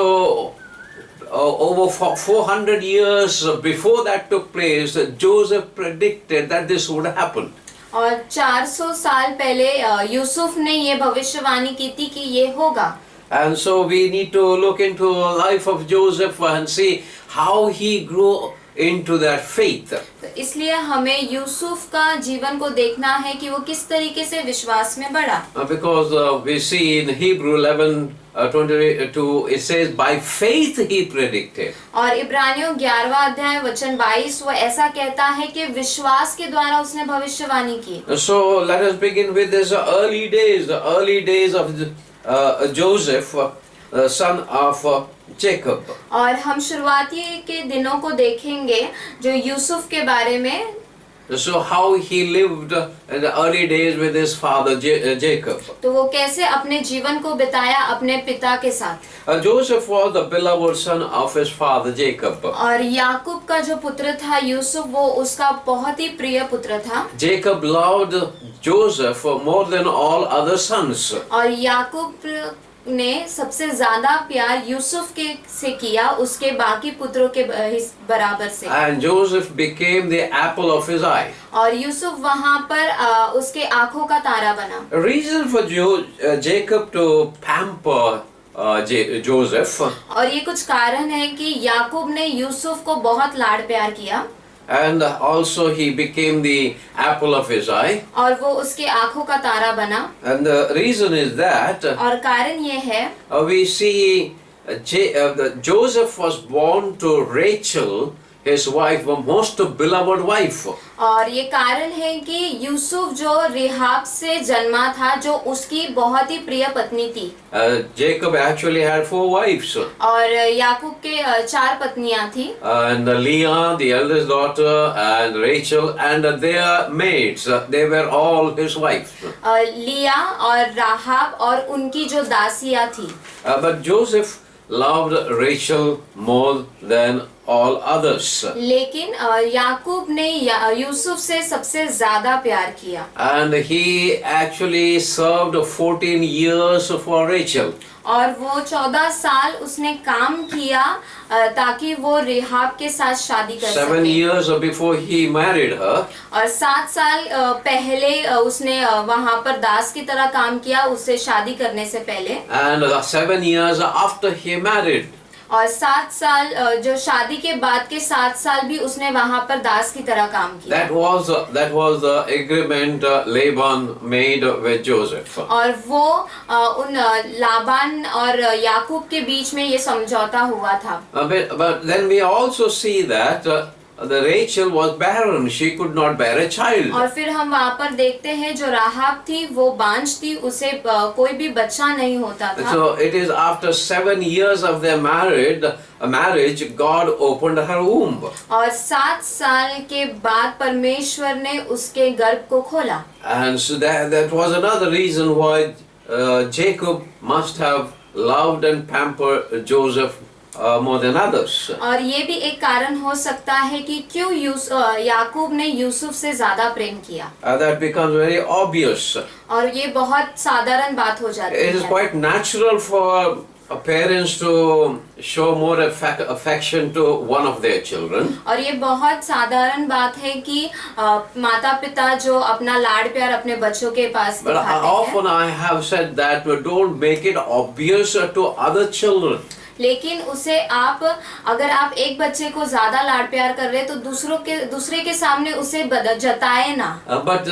over 400 years before that took place, Joseph predicted that this would happen. और 400 साल पहले यूसुफ ने ये भविष्यवाणी की थी कि ये होगा. And so we need to look into the life of Joseph and see how he grew into that faith. तो इसलिए हमें यूसुफ का जीवन को देखना है कि वो किस तरीके से विश्वास में बढ़ा. Because we see in Hebrew 11:22 it says by faith he predicted. और इब्रानियों 11वां अध्याय वचन 22 वो ऐसा कहता है कि विश्वास के द्वारा उसने भविष्यवाणी की. So let us begin with this early days of Joseph, son of Jacob. और हम शुरुआती के दिनों को देखेंगे जो यूसुफ के बारे में. So how he lived in the early days with his father Jacob. तो वो कैसे अपने जीवन को बिताया अपने पिता के साथ. Joseph was the beloved son of his father Jacob. और याकूब का जो पुत्र था यूसुफ वो उसका बहुत ही प्रिय पुत्र था. Jacob loved Joseph more than all other sons. और याकूब ने सबसे ज्यादा प्यार यूसुफ के से किया उसके बाकी पुत्रों के बराबर से. And Joseph became the apple of his eye. और यूसुफ वहाँ पर उसके आँखों का तारा बना. A reason for Jacob to pamper Joseph. और ये कुछ कारण है कि याकूब ने यूसुफ को बहुत लाड प्यार किया. And also he became the apple of his eye. और वो उसके आँखों का तारा बना. And the reason is that और कारण ये है we see Joseph was born to Rachel, his wife, a most beloved wife. और ये कारण है कि यूसुफ जो रेहाब से जन्मा था जो उसकी बहुत ही प्रिय पत्नी थी. Jacob actually had 4 wives. और याकूब के 4 पत्नियां थी. And Leah, the eldest daughter, and Rachel, and their maids, they were all his wives. लिया और राहाब और उनकी जो दासियां थी. But Joseph loved Rachel more than all others. लेकिन याकूब ने यूसुफ से सबसे ज्यादा प्यार किया And he actually served 14 years for Rachel. और वो 14 साल उसने काम किया ताकि वो रेहाब के साथ शादी कर 7 सके। years before he married her, और 7 साल पहले उसने वहां पर दास की तरह काम किया उससे शादी करने से पहले। and 7 years after he married. और 7 साल जो शादी के बाद के 7 साल भी उसने वहां पर दास की तरह काम किया। That was the agreement Laban made with Joseph. और वो उन लाबान और याकूब के बीच में ये समझौता हुआ था। But then we also see that the Rachel was barren. She could not bear a child. और फिर हम वहाँ पर देखते हैं जो राहाब थी वो बांझ थी, उसे कोई भी बच्चा नहीं होता था। So it is after 7 years of their marriage, God opened her womb. और 7 साल के बाद परमेश्वर ने उसके गर्भ को खोला। And so that was another reason why Jacob must have loved and pampered Joseph more than others. और ये भी एक कारण हो सकता है कि क्यों याकूब ने यूसुफ से ज्यादा प्रेम किया। That becomes very obvious. और ये बहुत साधारण बात हो जाती It is है। quite natural for parents to show more affection to one of their children. और ये बहुत साधारण बात है कि माता पिता जो अपना लाड प्यार अपने बच्चों के पास But दिखाते हैं। often I have said that don't make it obvious to other children. लेकिन उसे अगर आप एक बच्चे को ज्यादा लाड प्यार कर रहे तो दूसरे के सामने उसे जताए ना। But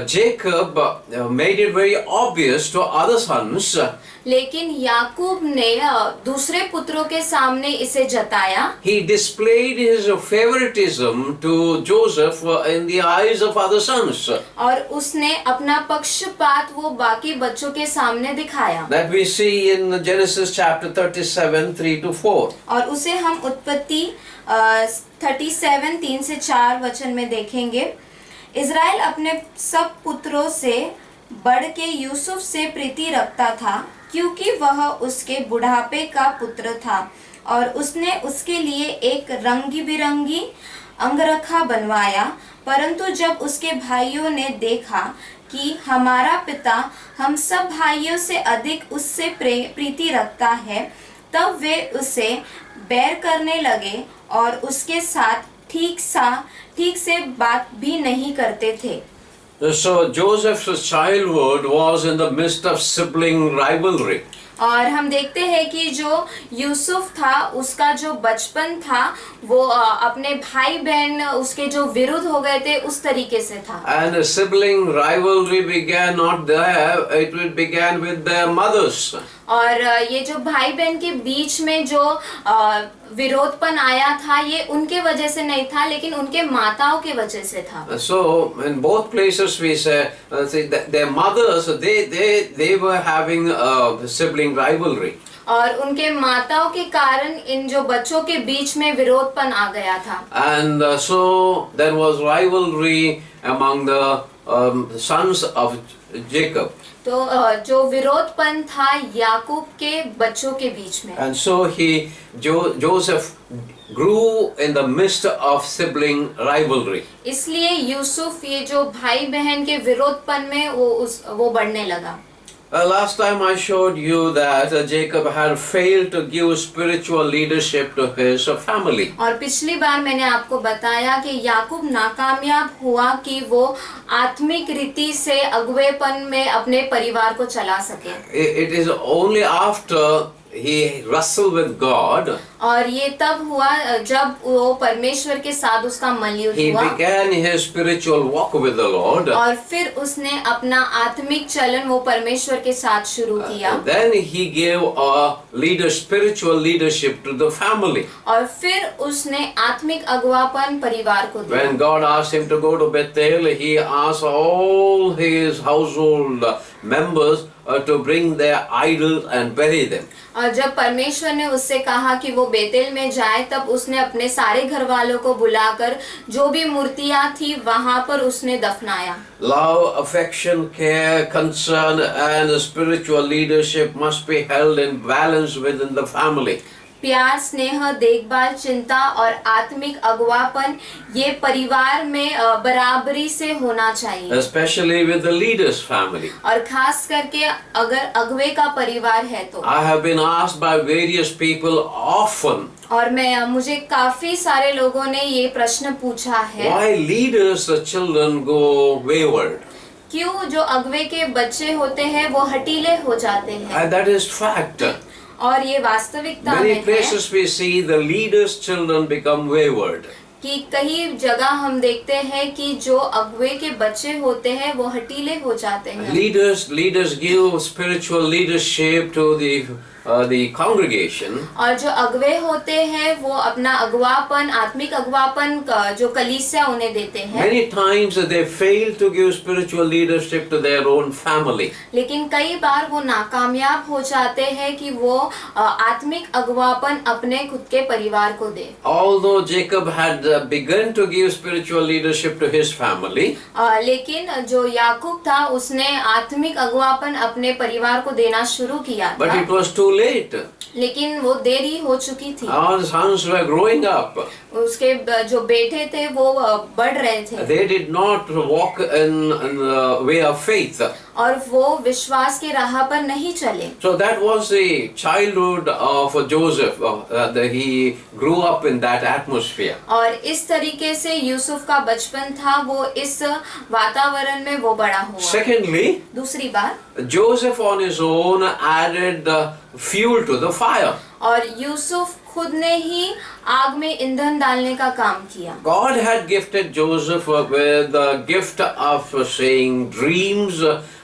Jacob made it very obvious to other sons. लेकिन याकूब ने दूसरे पुत्रों के सामने इसे जताया। He displayed his favoritism to Joseph in the eyes of other sons. और उसने अपना पक्षपात वो बाकी बच्चों के सामने दिखाया। That we see in Genesis chapter 37, 3-4. और उसे हम उत्पत्ति 37 3 से 4 वचन में देखेंगे। इज़राइल अपने सब पुत्रों से बढ़ के यूसुफ से प्रीति रखता था क्योंकि वह उसके बुढ़ापे का पुत्र था और उसने उसके लिए एक रंगी बिरंगी अंगरखा बनवाया। परंतु जब उसके भाइयों ने देखा कि हमारा पिता हम सब भाइयों से अधिक उससे प्रीति रखता है, तब वे उसे बैर करने लगे और उसके साथ ठीक से बात भी नहीं करते थे। So Joseph's childhood was in the midst of sibling rivalry. और हम देखते हैं कि जो यूसुफ था उसका जो बचपन था वो अपने भाई बहन उसके जो विरुद्ध हो गए थे उस तरीके से था। And a sibling rivalry began not there, it began with their mothers. और ये जो भाई बहन के बीच में जो विरोधपन आया था ये उनके वजह से नहीं था लेकिन उनके माताओं के वजह से था। So in both places we say that their mothers they were having a sibling rivalry. और उनके माताओं के कारण इन जो बच्चों के बीच में विरोधपन आ गया था। And so there was rivalry among the sons of Jacob. तो जो विरोधपन था याकूब के बच्चों के बीच में। And so Joseph grew in the midst of sibling rivalry. इसलिए यूसुफ ये जो भाई बहन के विरोधपन में वो बढ़ने लगा। Last time I showed you that Jacob had failed to give spiritual leadership to his family. और पिछली बार मैंने आपको बताया कि याकूब नाकामयाब हुआ कि वो आत्मिक रीति से अगुवेपन में अपने परिवार को चला सके। It is only after he wrestled with God. और ये तब हुआ जब वो परमेश्वर के साथ उसका मलयुद्ध He हुआ। began his spiritual walk with the Lord. और फिर उसने अपना आत्मिक चलन वो परमेश्वर के साथ शुरू किया। Then he gave a spiritual leadership to the family. और फिर उसने आत्मिक अगुवापन परिवार को दिया। When God asked him to go to Bethel, he asked all his household members to bring their idols and bury them. और जब परमेश्वर ने उससे कहा कि वो बेतेल में जाए तब उसने अपने सारे घर वालों को बुलाकर जो भी मूर्तियां थी वहां पर उसने दफनाया। Love, affection, care, concern and spiritual leadership must be held in balance within the family. प्यार, स्नेह, देखभाल, चिंता और आत्मिक अगुवापन ये परिवार में बराबरी से होना चाहिए, especially with the leader's family. और खास करके अगर अगुवे का परिवार है तो। I have been asked by various people often, और मुझे काफी सारे लोगों ने ये प्रश्न पूछा है, why leaders' children go wayward? क्यों जो अगुवे के बच्चे होते हैं वो हटीले हो जाते हैं। And that is fact. और ये वास्तविकता Many में है places we see the leaders' children become wayward. कि कई जगह हम देखते हैं कि जो अगुवे के बच्चे होते हैं वो हटीले हो जाते हैं। Leaders give spiritual leadership to the congregation. और जो अगुवे होते हैं वो अपना अगुवापन, आत्मिक अगुवापन जो कलीसिया उन्हें देते हैं। Many times they fail to give spiritual leadership to their own family. लेकिन कई बार वो नाकामयाब हो जाते हैं कि वो आत्मिक अगुवापन अपने खुद के परिवार को दे। Although Jacob had begun to give spiritual leadership to his family, लेकिन जो याकूब था उसने आत्मिक अगुवापन अपने परिवार को देना शुरू किया but था, it was too late. लेकिन वो देरी हो चुकी थी। Our sons were growing up. उसके जो बेटे थे वो बढ़ रहे थे They did not walk in the way of faith. और वो विश्वास के राह पर नहीं चले। So that was the childhood of Joseph. That he grew up in that atmosphere. और इस तरीके से यूसुफ का बचपन था, वो इस वातावरण में वो बड़ा हुआ। Secondly, दूसरी बात, Joseph on his own added fuel to the fire. और यूसुफ खुद ने ही आग में ईंधन डालने का काम किया। God had gifted Joseph with the gift of saying dreams,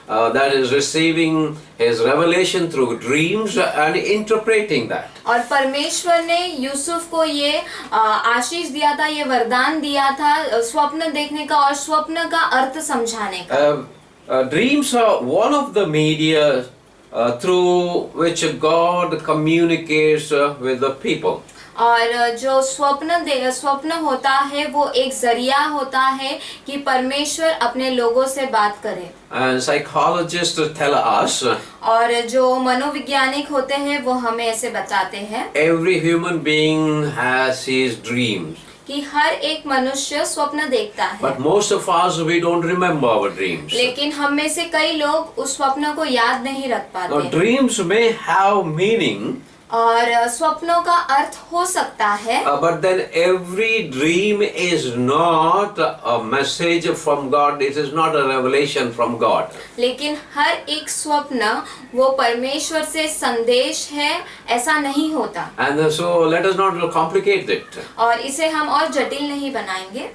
that is receiving his revelation through dreams and interpreting that. और परमेश्वर ने यूसुफ को ये आशीष दिया था, ये वरदान दिया था स्वप्न देखने का और स्वप्न का अर्थ समझाने का। Dreams are one of the media through which God communicates with the people. और जो स्वप्न होता है वो एक जरिया होता है कि परमेश्वर अपने लोगों से बात करे। And psychologists tell us और जो मनोवैज्ञानिक होते हैं वो हमें ऐसे बताते हैं every human being has his dreams. कि हर एक मनुष्य स्वप्न देखता है, But most of us, we don't remember our dreams. लेकिन हम में से कई लोग उस स्वप्न को याद नहीं रख Now, पाते। dreams may have meaning, और स्वप्नों का अर्थ हो सकता है, but then every dream is not a message from God. It is not a revelation from God. लेकिन हर एक स्वप्न वो परमेश्वर से संदेश है ऐसा नहीं होता। And so let us not complicate it. और इसे हम और जटिल नहीं बनाएंगे।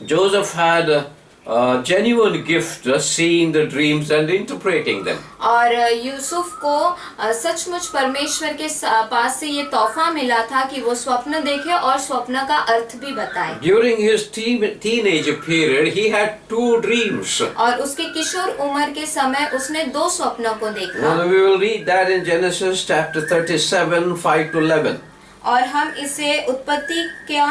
Joseph had a genuine gift seeing the dreams and interpreting them. और यूसुफ को सचमुच परमेश्वर के पास से ये तोहफा मिला था कि वो स्वप्न देखे और स्वप्न का अर्थ भी बताए। During his teenage period, he had 2 dreams. और उसके किशोर उम्र के समय उसने 2 स्वप्नों को देखा। Now we will read that in Genesis chapter 37, 5 to 11. और हम इसे उत्पत्ति क्या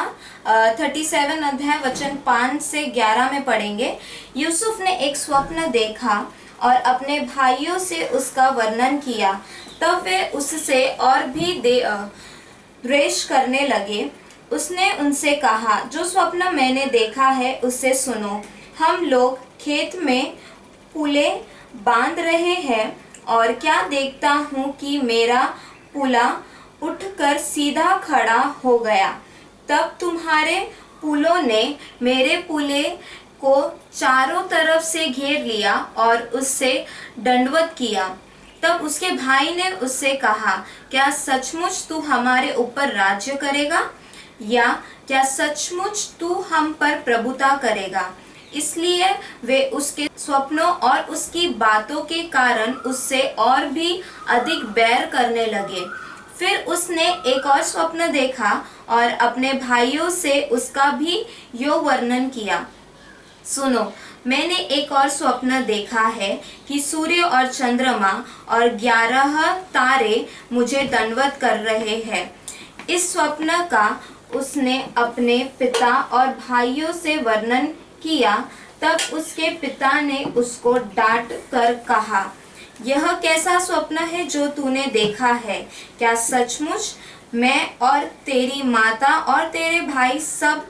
37 अध्याय वचन 5 से 11 में पढ़ेंगे। यूसुफ ने एक स्वप्न देखा और अपने भाइयों से उसका वर्णन किया, तब वे उससे और भी द्वेष करने लगे। उसने उनसे कहा, जो स्वप्न मैंने देखा है उससे सुनो। हम लोग खेत में पुले बांध रहे हैं और क्या देखता हूँ कि मेरा पुला उठकर सीधा खड़ा हो गया। तब तुम्हारे पुलों ने मेरे पुले को चारों तरफ से घेर लिया और उससे दंडवत किया। तब उसके भाई ने उससे कहा, क्या सचमुच तू हमारे ऊपर राज्य करेगा, या क्या सचमुच तू हम पर प्रभुता करेगा? इसलिए वे उसके स्वप्नों और उसकी बातों के कारण उससे और भी अधिक बैर करने लगे। फिर उसने एक और स्वप्न देखा और अपने भाइयों से उसका भी यो वर्णन किया। सुनो, मैंने एक और स्वप्न देखा है कि सूर्य और चंद्रमा और 11 तारे मुझे दंडवत कर रहे हैं। इस स्वप्न का उसने अपने पिता और भाइयों से वर्णन किया। तब उसके पिता ने उसको डांट कर कहा, यह कैसा स्वप्न है जो तूने देखा है? क्या सचमुच मैं और तेरी माता और तेरे भाई सब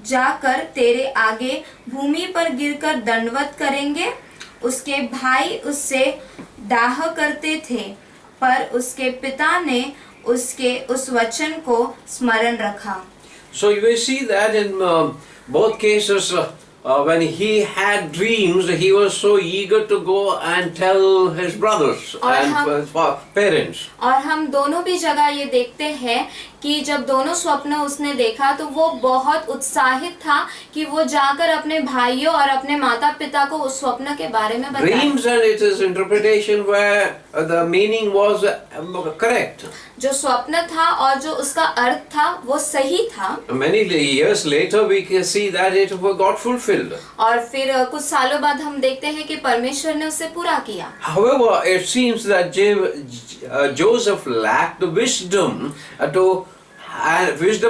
जाकर तेरे आगे भूमि पर गिरकर दंडवत करेंगे? उसके भाई उससे डाह करते थे, पर उसके पिता ने उसके उस वचन को स्मरण रखा। So you will see that in both cases, when he had dreams, he was so eager to go and tell his brothers and his parents. और हम दोनों भी जगह ये देखते हैं कि जब दोनों स्वप्न उसने देखा तो वो बहुत उत्साहित था कि वो जाकर अपने भाइयों और अपने माता पिता को उस स्वप्न के बारे में बताए। Dreams and its interpretation where the meaning was correct. जो स्वप्न था और जो उसका अर्थ था वो सही था। Many years later we can see that it got fulfilled. और फिर कुछ सालों बाद हम देखते हैं कि परमेश्वर ने उसे पूरा किया। However, it seems that Joseph lacked wisdom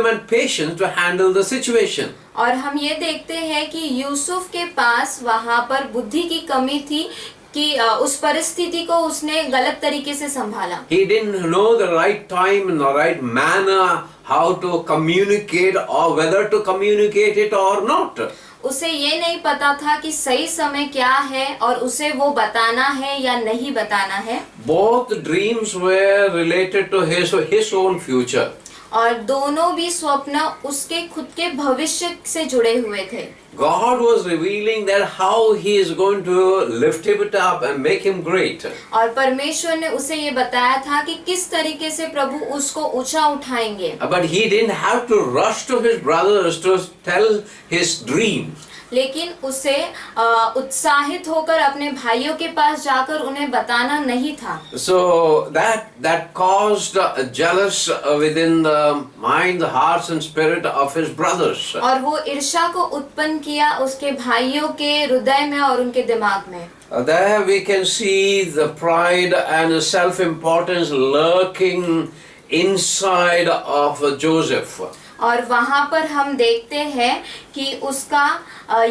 and patience to handle the situation. और हम ये देखते हैं कि यूसुफ के पास वहाँ पर बुद्धि की कमी थी कि उस परिस्थिति को उसने गलत तरीके से संभाला। He didn't know the right time and the right manner how to communicate or whether to communicate it or not. उसे ये नहीं पता था कि सही समय क्या है और उसे वो बताना है या नहीं बताना है। Both dreams were related to his own future. और दोनों भी स्वप्न उसके खुद के भविष्य से जुड़े हुए थे। God was revealing that how he is going to lift him up and make him great. और परमेश्वर ने उसे ये बताया था कि किस तरीके से प्रभु उसको ऊंचा उठाएंगे। But he didn't have to rush to his brothers to tell his dream. लेकिन उसे उत्साहित होकर अपने भाइयों के पास जाकर उन्हें बताना नहीं था। So that caused jealous within the mind, the hearts and spirit of his brothers. और वो ईर्ष्या को उत्पन्न किया उसके भाइयों के हृदय में और उनके दिमाग में। There we can see the pride and self-importance lurking inside of Joseph. और वहाँ पर हम देखते हैं कि उसका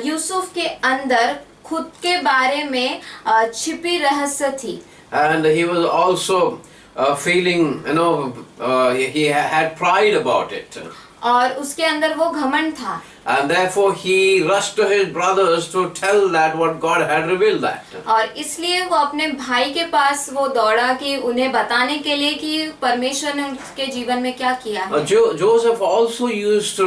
यूसुफ के अंदर खुद के बारे में छिपी रहस्य थी। And he was also feeling, he had pride about it. और उसके अंदर वो घमंड था। And therefore he rushed to his brothers to tell that what God had revealed that. और इसलिए वो अपने भाई के पास वो दौड़ा कि उन्हें बताने के लिए कि परमेश्वर ने उनके जीवन में क्या किया है। Joseph also used to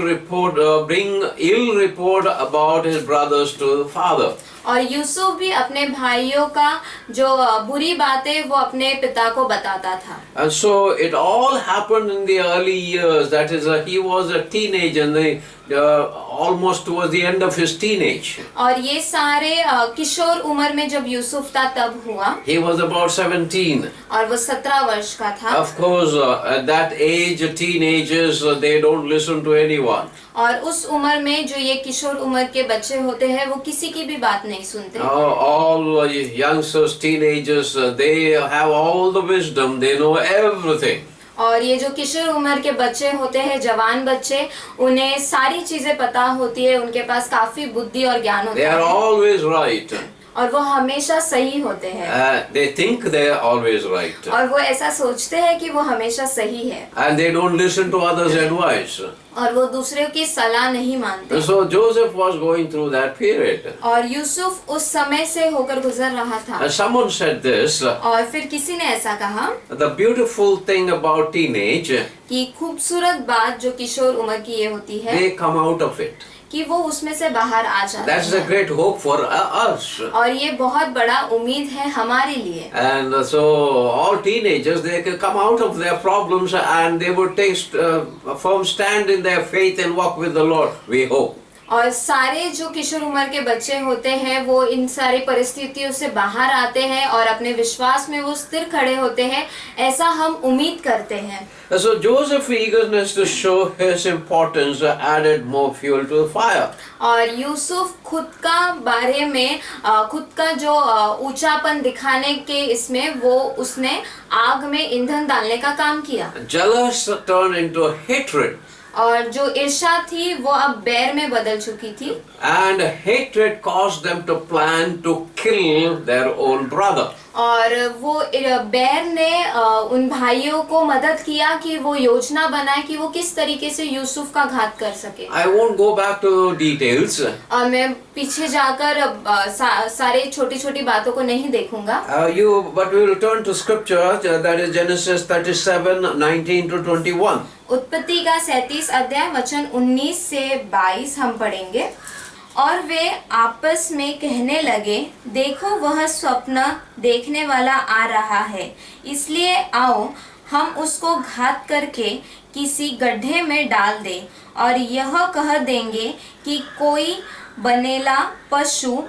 bring ill report about his brothers to the father. और यूसुफ भी अपने भाइयों का जो बुरी बातें वो अपने पिता को बताता था। And so it all happened in the early years. That is, he was a teenager and almost towards the end of his teenage. और ये सारे किशोर उम्र में जब यूसुफ था तब हुआ। He was about 17. और वो 17 वर्ष का था। Of course, at that age, teenagers, they don't listen to anyone. और उस उम्र में जो ये किशोर उम्र के बच्चे होते हैं वो किसी की भी बात नहीं सुनते। All youngsters, teenagers, they have all the wisdom. They know everything. और ये जो किशोर उम्र के बच्चे होते हैं, जवान बच्चे, उन्हें सारी चीजें पता होती है, उनके पास काफी बुद्धि और ज्ञान होता They are है। always right. और वो हमेशा सही होते हैं। They think they are always right. और वो ऐसा सोचते हैं कि वो हमेशा सही है। And they don't listen to others' advice. और वो दूसरों की सलाह नहीं मानते। So Joseph was going through that period. और यूसुफ उस समय से होकर गुजर रहा था। And someone said this. और फिर किसी ने ऐसा कहा The beautiful thing about teenage, कि खूबसूरत बात जो किशोर उम्र की ये होती है they come out of it. कि वो उसमें से बाहर आ जाते That's a हैं। great hope for us. और ये बहुत बड़ा उम्मीद है हमारे लिए। And so all teenagers, they can come out of their problems and they would take a firm stand in their faith and walk with the Lord, we hope. और सारे जो किशोर उम्र के बच्चे होते हैं वो इन सारी परिस्थितियों से बाहर आते हैं और अपने विश्वास में वो स्थिर खड़े होते हैं, ऐसा हम उम्मीद करते हैं। So Joseph's eagerness to show his importance added more fuel to the fire. और यूसुफ खुद का बारे में खुद का जो ऊंचापन दिखाने के इसमें वो उसने आग में ईंधन डालने का काम किया। Jealous turned into hatred. और जो ईर्ष्या थी वो अब बैर में बदल चुकी थी। And hatred caused them to plan to kill their own brother. और वो बैर ने उन भाइयों को मदद किया कि वो योजना बनाए कि वो किस तरीके से यूसुफ का घात कर सके। I won't go back to details. और मैं पीछे जाकर सारे छोटी छोटी बातों को नहीं देखूंगा। But we will turn to scripture, that is Genesis 37:19 to 21. उत्पत्ति का 37 अध्याय वचन 19 से 22 हम पढ़ेंगे। और वे आपस में कहने लगे, देखो वह स्वप्न देखने वाला आ रहा है, इसलिए आओ हम उसको घात करके किसी गड्ढे में डाल दें और यह कह देंगे कि कोई बनेला पशु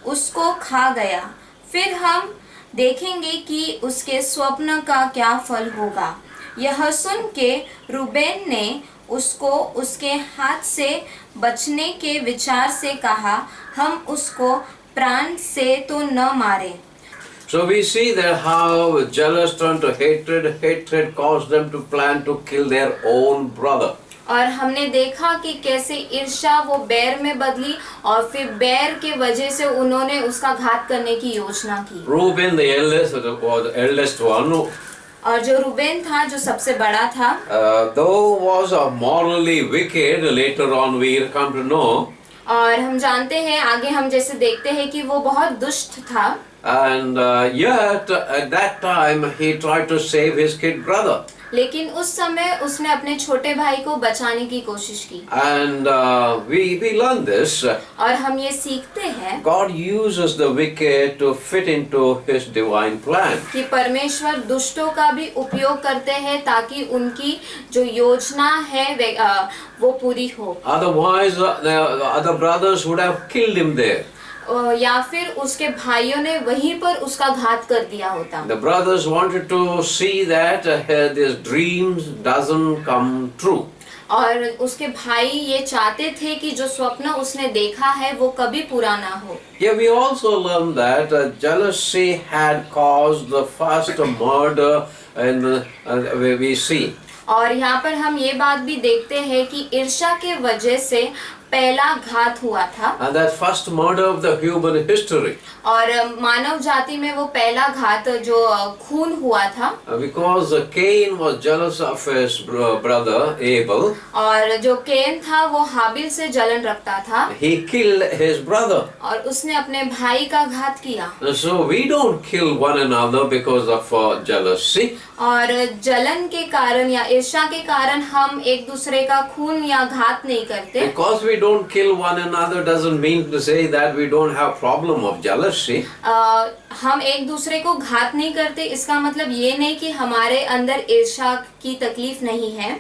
उसको खा गया, फिर हम देखेंगे कि उसके स्वप्न का क्या फल होगा। यह सुन के रूबेन ने उसको उसके हाथ से बचने के विचार से कहा, हम उसको प्राण से तो न मारे। So we see that how jealous turned to hatred, hatred caused them to plan to kill their own brother. और हमने देखा कि कैसे ईर्ष्या वो बैर में बदली और फिर बैर के वजह से उन्होंने उसका घात करने की योजना की। Reuben, the eldest one, और जो रूबेन था जो सबसे बड़ा था, though was morally wicked, later on we come to know. और हम जानते हैं आगे हम जैसे देखते हैं कि वो बहुत दुष्ट था। And yet at that time he tried to save his kid brother. लेकिन उस समय उसने अपने छोटे भाई को बचाने की कोशिश की। And we learn this. और हम ये सीखते हैं God uses the wicked to fit into His divine plan. कि परमेश्वर दुष्टों का भी उपयोग करते हैं ताकि उनकी जो योजना है वो पूरी हो। Otherwise, the other brothers would have killed him there. या फिर उसके भाइयों ने वहीं पर उसका घात कर दिया होता। The brothers wanted to see that his dreams doesn't come true. और उसके भाई ये चाहते थे कि जो स्वप्न उसने देखा है वो कभी पूरा ना हो। Here we also learn that jealousy had caused the first murder, and we see. और यहाँ पर हम ये बात भी देखते हैं कि ईर्ष्या के वजह से पहला घात हुआ था। And that first murder of the human history. और मानव जाति में वो पहला घात जो खून हुआ था। Because Cain was jealous of his brother Abel. और जो कैन था वो हाबिल से जलन रखता था। He killed his brother. और उसने अपने भाई का घात किया। So we don't kill one another because of jealousy. और जलन के कारण या ईर्ष्या के कारण हम एक दूसरे का खून या घात नहीं करते। Because we don't kill one another doesn't mean to say that we don't have problem of jealousy. हम एक दूसरे को घात नहीं करते इसका मतलब ये नहीं कि हमारे अंदर ईर्ष्या की तकलीफ नहीं है।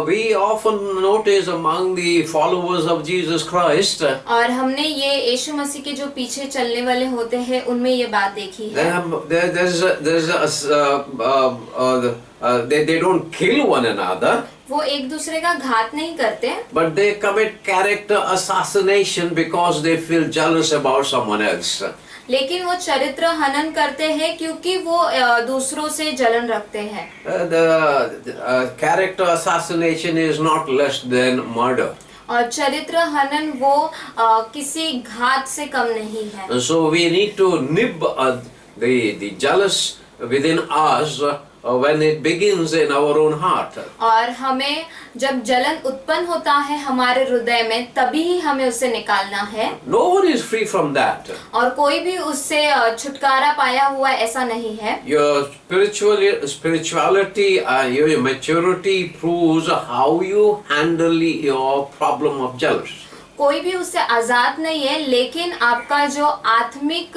We often notice among the followers of Jesus Christ. और हमने ये यीशु मसीह के जो पीछे चलने वाले होते हैं उनमें ये बात देखी है। They don't kill one another. वो एक दूसरे का घात नहीं करते। But they commit character assassination because they feel jealous about someone else. लेकिन वो चरित्र हनन करते हैं क्योंकि वो दूसरों से जलन रखते हैं। The character assassination is not less than murder. और चरित्र हनन वो किसी घात से कम नहीं है। So we need to nib the jealous within us when it begins in our own heart. और हमें जब जलन उत्पन्न होता है हमारे हृदय में तभी ही हमें उसे निकालना है। No one is free from that. और कोई भी उससे छुटकारा पाया हुआ ऐसा नहीं है। Your spirituality and your maturity proves how you handle your problem of jealousy. कोई भी उससे आजाद नहीं है, लेकिन आपका जो आत्मिक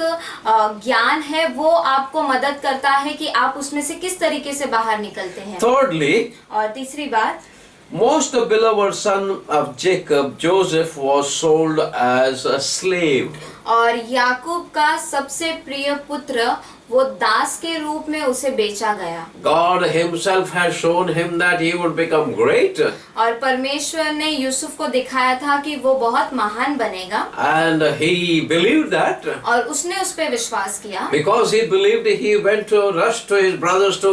ज्ञान है वो आपको मदद करता है कि आप उसमें से किस तरीके से बाहर निकलते हैं। Thirdly, और तीसरी बात, most beloved son of Jacob, Joseph, was sold as a slave. और याकूब का सबसे प्रिय पुत्र वो दास के रूप में उसे बेचा गया। God himself has shown him that he would become great. और परमेश्वर ने यूसुफ को दिखाया था कि वो बहुत महान बनेगा। And he believed that. और उसने उस पे विश्वास किया। Because he believed, he went to rush to his brothers to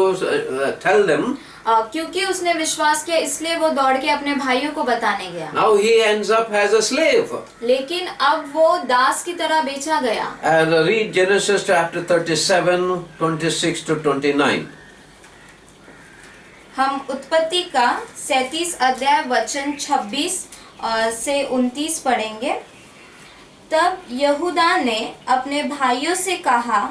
tell them. क्योंकि उसने विश्वास किया इसलिए वो दौड़ के अपने भाइयों को बताने गया। Now he ends up as a slave. लेकिन अब वो दास की तरह बेचा गया। And read Genesis chapter 37, 26 to 29. हम उत्पत्ति का 37 अध्याय वचन 26 से 29 पढ़ेंगे। तब यहूदा ने अपने भाइयों से कहा,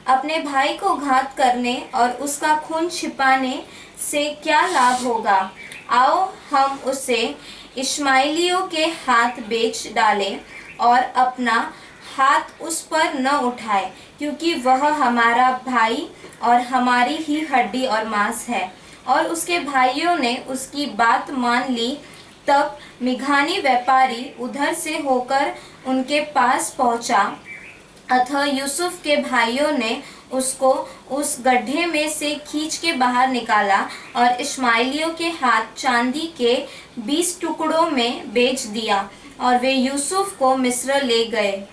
अपने भाई को घात करने और उसका खून छिपाने से क्या लाभ होगा? आओ हम उसे इश्माएलियों के हाथ बेच डालें और अपना हाथ उस पर न उठाए, क्योंकि वह हमारा भाई और हमारी ही हड्डी और मांस है। और उसके भाइयों ने उसकी बात मान ली। तब मिघानी व्यापारी उधर से होकर उनके पास पहुंचा, अतः यूसुफ के भाइयों ने उसको उस गड्ढे में से खींच के बाहर निकाला और इश्माएलियों के हाथ चांदी के 20 टुकड़ों में बेच दिया और वे यूसुफ को मिस्र ले गए।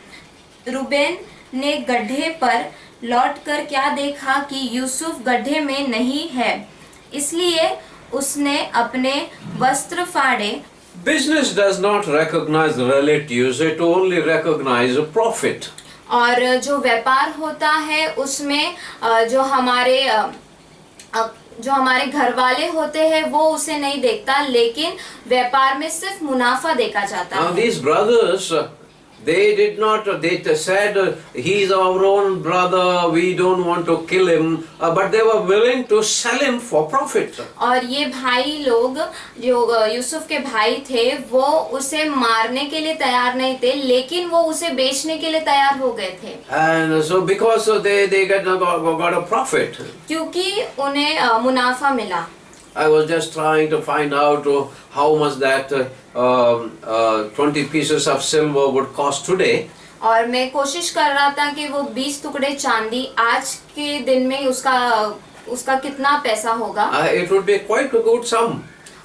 रूबेन ने गड्ढे पर लौटकर क्या देखा कि यूसुफ गड्ढे में नहीं है, इसलिए उसने अपने वस्त्र फाड़े। Business does not recognize relatives, it only recognizes a profit. और जो व्यापार होता है उसमें जो हमारे घर वाले होते हैं वो उसे नहीं देखता, लेकिन व्यापार में सिर्फ मुनाफा देखा जाता Now है। these brothers, they did not, they said, he's our own brother, we don't want to kill him, but they were willing to sell him for profit. और ये भाई लोग जो यूसुफ के भाई थे वो उसे मारने के लिए तैयार नहीं थे, लेकिन वो उसे बेचने के लिए तैयार हो गए थे। And so because they got a profit. क्योंकि उन्हें मुनाफा मिला। I was just trying to find out how much that 20 pieces of silver would cost today. और मैं कोशिश कर रहा था कि वो 20 टुकड़े चांदी आज के दिन में उसका कितना पैसा होगा। It would be quite a good sum.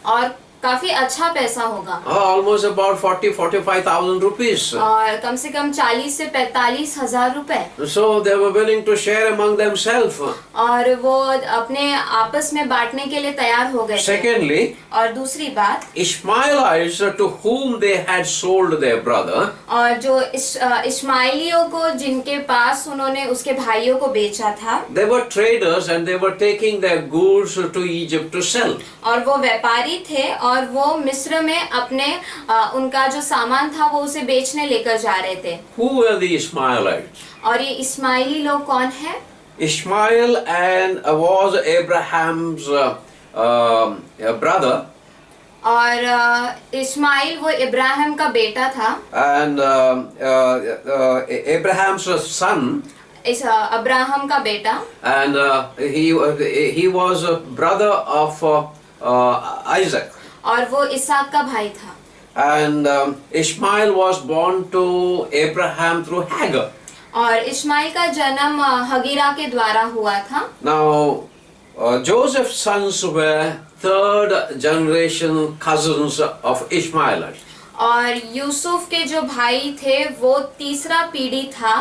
और काफी अच्छा पैसा होगा। Almost about 40-45,000 rupees. और कम से कम 40 से 45 हजार रुपए। So they were willing to share among themselves. और वो अपने आपस में बांटने के लिए तैयार हो गए थे। Secondly, और दूसरी बात, Ishmaelites to whom they had sold their brother, और जो इश्माएलियों को जिनके पास उन्होंने उसके भाइयों को बेचा था, they were traders and they were taking their goods to Egypt to sell. और वो व्यापारी थे और वो मिस्र में अपने उनका जो सामान था वो उसे बेचने लेकर जा रहे थे। Who were the Ishmaelites? और ये इस्माइली लोग कौन है? Ishmael and was Abraham's brother. और इस्माइल वो इब्राहिम का बेटा था। And Abraham's son. इस अब्राहम का बेटा। And he was a brother of Isaac. और वो इसहाक का भाई था। And Ishmael was born to Abraham through Hagar. और इस्माइल का जन्म हगीरा के द्वारा हुआ था। Now Joseph's sons were third generation cousins of Ishmaelites. और यूसुफ के जो भाई थे वो तीसरा पीढ़ी था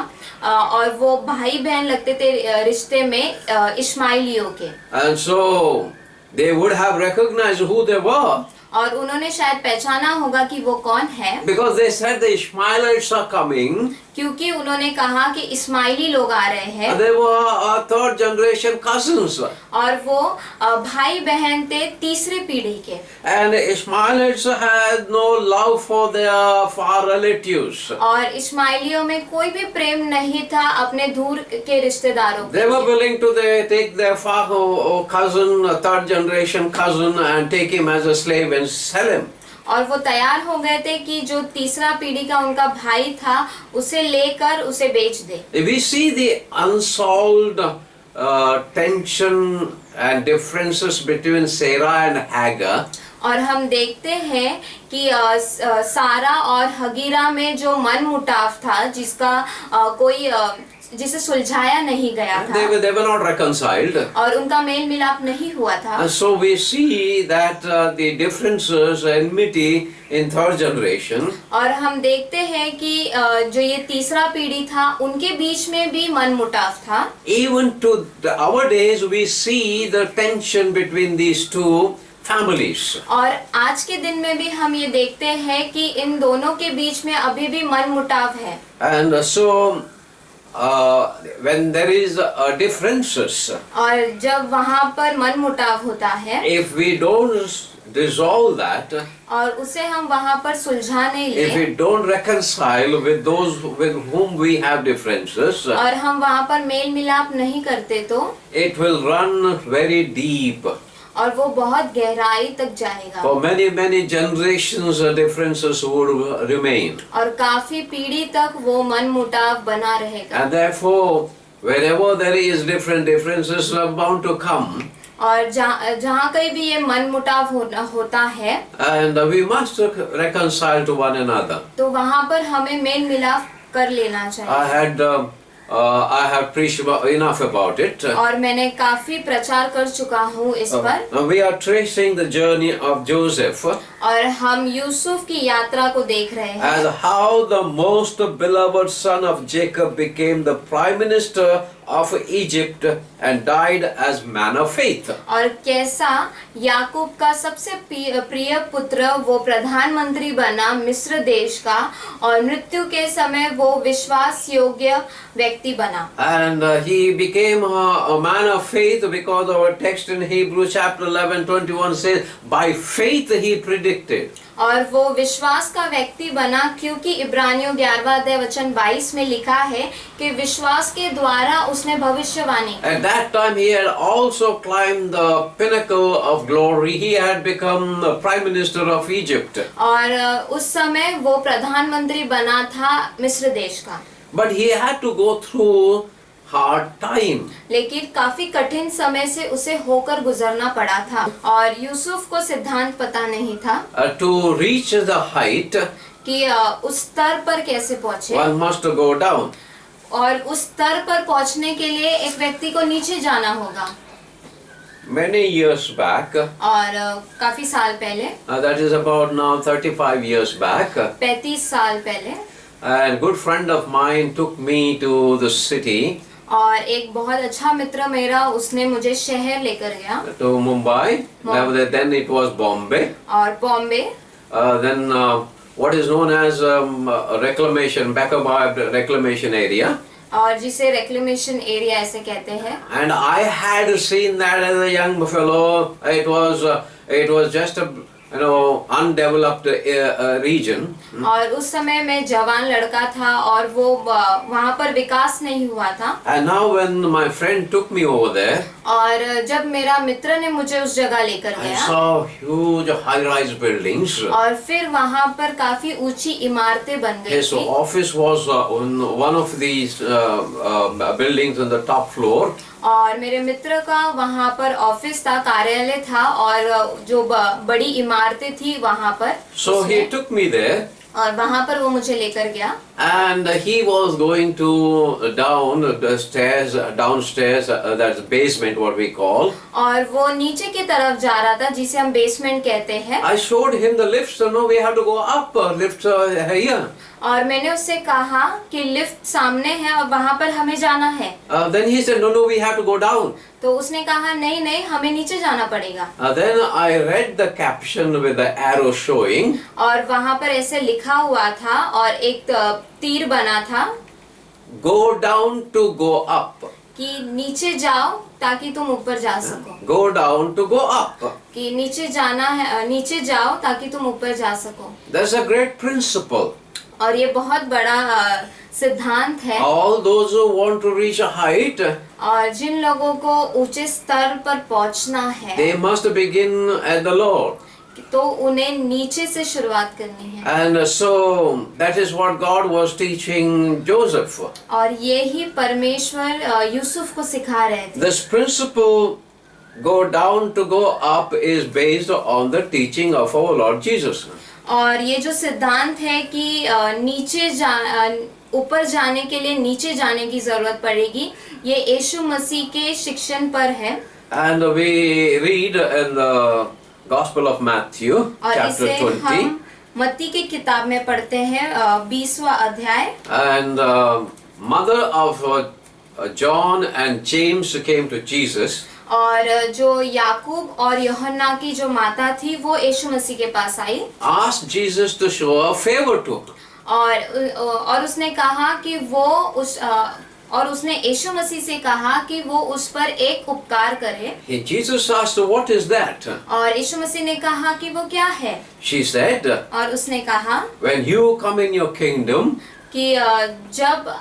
और वो भाई बहन लगते थे रिश्ते में इस्माइलियों के। And so they would have recognized who they were. और उन्होंने शायद पहचाना होगा कि वो कौन है। Because they said the Ishmaelites are coming. क्योंकि उन्होंने कहा कि इस्माइली लोग आ रहे हैं। They were third generation cousins. और वो भाई बहन थे तीसरी पीढ़ी के। And Ishmaelites had no love for their far relatives. और इस्माइलियों में कोई भी प्रेम नहीं था अपने दूर के रिश्तेदारों के। They were willing to take their far cousin, third generation cousin, and take him as a slave and sell him. और वो तैयार हो गए थे कि जो तीसरा पीढ़ी का उनका भाई था उसे लेकर उसे बेच दे। We see the unsolved tension and differences between Sarah and Hagar. और हम देखते हैं कि सारा और हगीरा में जो मन मुटाव था जिसका कोई जिसे सुलझाया नहीं गया था They were not reconciled. और उनका मेल मिलाप नहीं हुआ था। And so we see that the differences, enmity in third generation, और हम देखते हैं कि जो ये तीसरा पीढ़ी था उनके बीच में भी मनमुटाव था। even to our days we see the tension between these two families. और आज के दिन में भी हम ये देखते हैं कि इन दोनों के बीच में अभी भी मनमुटाव है। And so when there is differences, और जब वहाँ पर मनमुटाव होता है if we don't resolve that, और उसे हम वहाँ पर सुलझा नहीं if we ले don't reconcile with those with whom we have differences, और हम वहाँ पर मेल मिलाप नहीं करते तो it will run very deep. और वो बहुत गहराई तक जाएगा For many generations, differences would remain. और काफी पीढ़ी तक वो मनमुटाव बना रहेगा। And therefore, wherever there is differences are bound to come. और जहाँ कहीं भी ये मनमुटाव होता है And we must reconcile to one another. तो वहाँ पर हमें मेल मिलाप कर लेना चाहिए। I have preached enough about it. और मैंने काफी प्रचार कर चुका हूँ इस पर। Now we are tracing the journey of Joseph और हम यूसुफ की यात्रा को देख रहे हैं as how the most beloved son of Jacob became the prime minister of Egypt and died as man of faith. और कैसा याकूब का सबसे प्रिय पुत्र वो प्रधानमंत्री बना मिस्र देश का और मृत्यु के समय वो विश्वास योग्य व्यक्ति बना। And he became a man of faith because our text in Hebrews chapter 11:21 says, by faith he predicted. और वो विश्वास का व्यक्ति बना क्योंकि इब्रानियों 11वां अध्याय वचन 22 में लिखा है कि विश्वास के द्वारा उसने भविष्यवाणी की। At that time he had also climbed the pinnacle of glory. He had become the prime minister of Egypt. और उस समय वो प्रधानमंत्री बना था मिस्र देश का। But he had to go through hard time. लेकिन काफी कठिन समय से उसे होकर गुजरना पड़ा था और यूसुफ को सिद्धांत पता नहीं था To reach the height, कि उस स्तर पर कैसे पहुँचे one must go down. और उस स्तर पर पहुँचने के लिए एक व्यक्ति को नीचे जाना होगा। Many years back, और काफी साल पहले that is about now 35 years back, 35 साल पहले a good friend of mine took me to the city, और एक बहुत अच्छा मित्र मेरा उसने मुझे शहर लेकर गया to Mumbai. Then it was Bombay. और Bombay Then what is known as reclamation, Beckerby reclamation area. और जिसे रेक्लेमेशन एरिया ऐसे कहते हैं। And I had seen that as a young fellow. It was just a undeveloped region. और उस समय मैं जवान लड़का था और वो वहाँ पर विकास नहीं हुआ था। And now when my friend took me over there, और जब मेरा मित्र ने मुझे उस जगह लेकर I गया saw huge high-rise buildings. और फिर वहाँ पर काफी ऊंची इमारतें बन गई His थी office was on one of these buildings on the top floor. और मेरे मित्र का वहाँ पर ऑफिस था, कार्यालय था और जो बड़ी इमारतें थी वहाँ पर। So he took me there. और वहाँ पर वो मुझे लेकर गया And he was going to downstairs, that's basement what we call. और वो नीचे की तरफ जा रहा था जिसे हम बेसमेंट कहते हैं। I showed him the lift, so no, we have to go up, lift here. और मैंने उससे कहा कि लिफ्ट सामने है और वहाँ पर हमें जाना है। Then he said, no, we have to go down. तो उसने कहा नहीं हमें नीचे जाना पड़ेगा। Then I read the caption with the arrow showing. और वहाँ पर ऐसे लिखा हुआ था और एक तीर बना था Go down to go up. कि नीचे जाओ ताकि तुम ऊपर जा सको। Go down to go up. कि नीचे जाना है, नीचे जाओ ताकि तुम ऊपर जा सको। That's a great principle. और ये बहुत बड़ा सिद्धांत है। All those who want to reach a height, और जिन लोगों को ऊंचे स्तर पर पहुंचना है they must begin at the Lord. तो उन्हें नीचे से शुरुआत करनी है। And so that is what God was teaching Joseph. और ये ही परमेश्वर यूसुफ को सिखा रहे थे। This principle, go down to go up, is based on the teaching of our Lord Jesus. और ये जो सिद्धांत है कि ऊपर जाने के लिए नीचे जाने की जरूरत पड़ेगी, ये यीशु मसीह के शिक्षण पर है। And we read in the Gospel of Matthew, और chapter इसे 20. हम मत्ती की किताब में पढ़ते हैं 20वां अध्याय। And mother of John and James came to Jesus. और जो याकूब और यूहन्ना की जो माता थी वो यीशु मसीह के पास आई Asked Jesus to show a favor to her. और उसने कहा कि वो और उसने यीशु मसीह से कहा कि वो उस पर एक उपकार करे। Jesus asked, what is that? और यीशु मसीह ने कहा कि वो क्या है। She said, और उसने कहा when you come in your kingdom, कि जब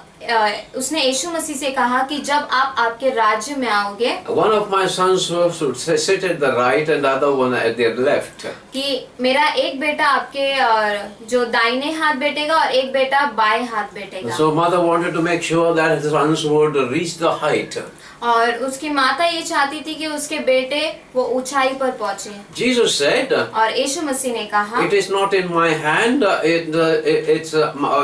उसने यीशु मसीह से कहा कि जब आप आपके राज्य में आओगे, one of my sons should sit at the right and the other one at the left. कि मेरा एक बेटा आपके जो दाहिने हाथ बैठेगा और एक बेटा बाएं हाथ बैठेगा। So mother wanted to make sure that his sons would reach the height. और उसकी माता ये चाहती थी कि उसके बेटे वो ऊंचाई पर पहुंचे। Jesus said, और यीशु मसीह ने कहा, it is not in my hand, it's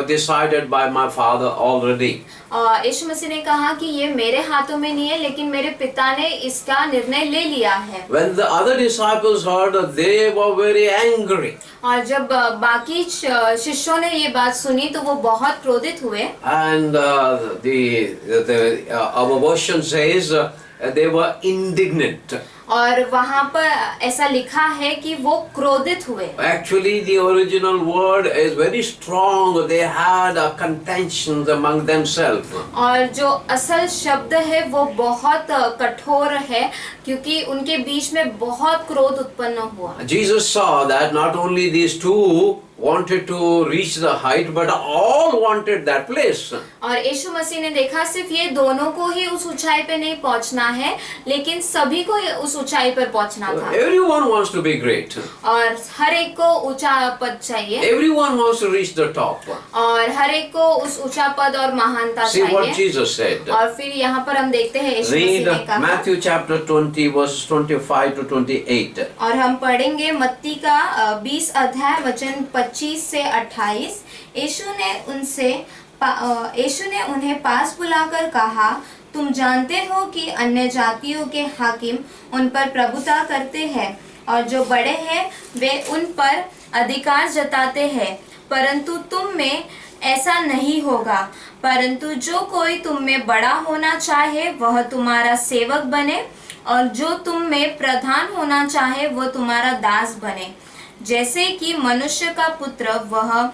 decided by my father already. और यीशु मसीह ने कहा कि ये मेरे हाथों में नहीं है, लेकिन मेरे पिता ने इसका निर्णय ले लिया है। When the other disciples heard, they were very angry. और जब बाकी शिष्यों ने ये बात सुनी तो वो बहुत क्रोधित हुए। And our version says they were indignant. और वहाँ पर ऐसा लिखा है कि वो क्रोधित हुए। Actually, the original word is very strong. They had a contention among themselves. और जो असल शब्द है वो बहुत कठोर है, क्योंकि उनके बीच में बहुत क्रोध उत्पन्न हुआ। Jesus saw that not only these two wanted to reach the height, but all wanted that place. और यीशु मसीह ने देखा सिर्फ ये दोनों को ही उस ऊंचाई पे नहीं पहुंचना है, लेकिन सभी को उस ऊंचाई पर पहुंचना था। Everyone wants to be great. और हर एक को ऊंचा पद चाहिए। Everyone wants to reach the top. और हर एक को उस ऊंचा पद और महानता See what चाहिए। Jesus said. और फिर यहाँ पर हम देखते हैं यीशु मसीह Read ने कहा, Matthew chapter 20 verses 25 to 28. और हम पढ़ेंगे मत्ती का 20 अध्याय वचन 25 से 28। यीशु ने उन्हें पास बुलाकर कहा, तुम जानते हो कि अन्य जातियों के हाकिम उन पर प्रभुता करते हैं और जो बड़े हैं वे उन पर अधिकार जताते हैं, परंतु तुम में ऐसा नहीं होगा। परंतु जो कोई तुम में बड़ा होना चाहे वह तुम्हारा सेवक बने, और जो तुम में प्रधान होना चाहे वह तुम्हारा दास बने। जैसे कि मनुष्य का पुत्र वह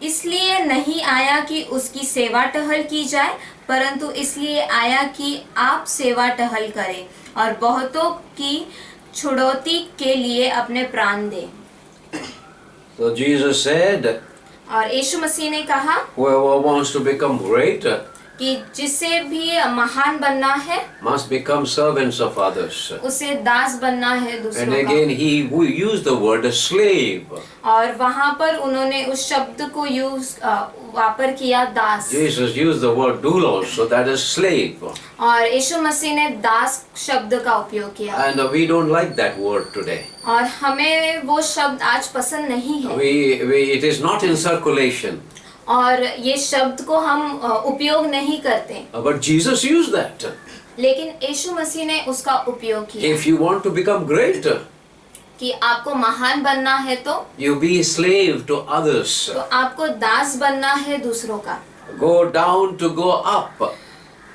इसलिए नहीं आया कि उसकी सेवा टहल की जाए, परंतु इसलिए आया कि आप सेवा टहल करें और बहुतों की छुड़ौती के लिए अपने प्राण दे। So Jesus said, और यीशु मसीह ने कहा whoever wants to become great कि जिसे भी महान बनना है must become servants of others. उसे दास बनना है And दूसरों again का। he used the word slave. और वहाँ पर उन्होंने उस शब्द को वापर किया दास। Jesus used the word doulos, so that is slave. और यीशु मसीह ने दास शब्द का उपयोग किया। And we don't like that word today. और हमें वो शब्द आज पसंद नहीं है। It is not in circulation. और ये शब्द को हम उपयोग नहीं करते। But Jesus used that. लेकिन यीशु मसीह ने उसका उपयोग किया। If you want to become great, कि आपको महान बनना है तो you be a slave to others. तो आपको दास बनना है दूसरों का। Go down to go up.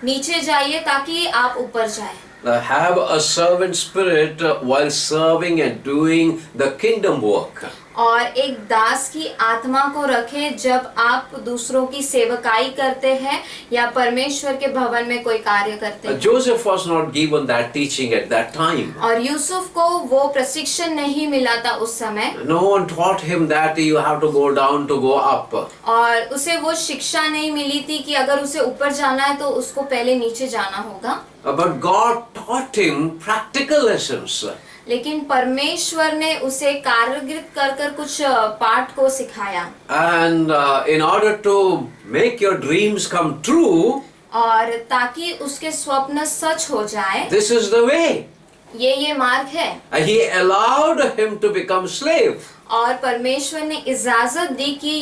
नीचे जाइए ताकि आप ऊपर जाए। Have a servant spirit while serving and doing the kingdom work. और एक दास की आत्मा को रखें जब आप दूसरों की सेवकाई करते हैं या परमेश्वर के भवन में कोई कार्य करते हैं। Joseph was not given that teaching at that time. और यूसुफ को वो प्रशिक्षण नहीं मिला था उस समय। No one taught him that you have to go down to go up. और उसे वो शिक्षा नहीं मिली थी कि अगर उसे ऊपर जाना है तो उसको पहले नीचे जाना होगा। But God taught him practical lessons. लेकिन परमेश्वर ने उसे कारागृत कर कर कुछ पाठ को सिखाया। And in order to make your dreams come true, और ताकि उसके स्वप्न सच हो जाए, this is the way. ये मार्ग है। And he allowed him to become slave. और परमेश्वर ने इजाजत दी कि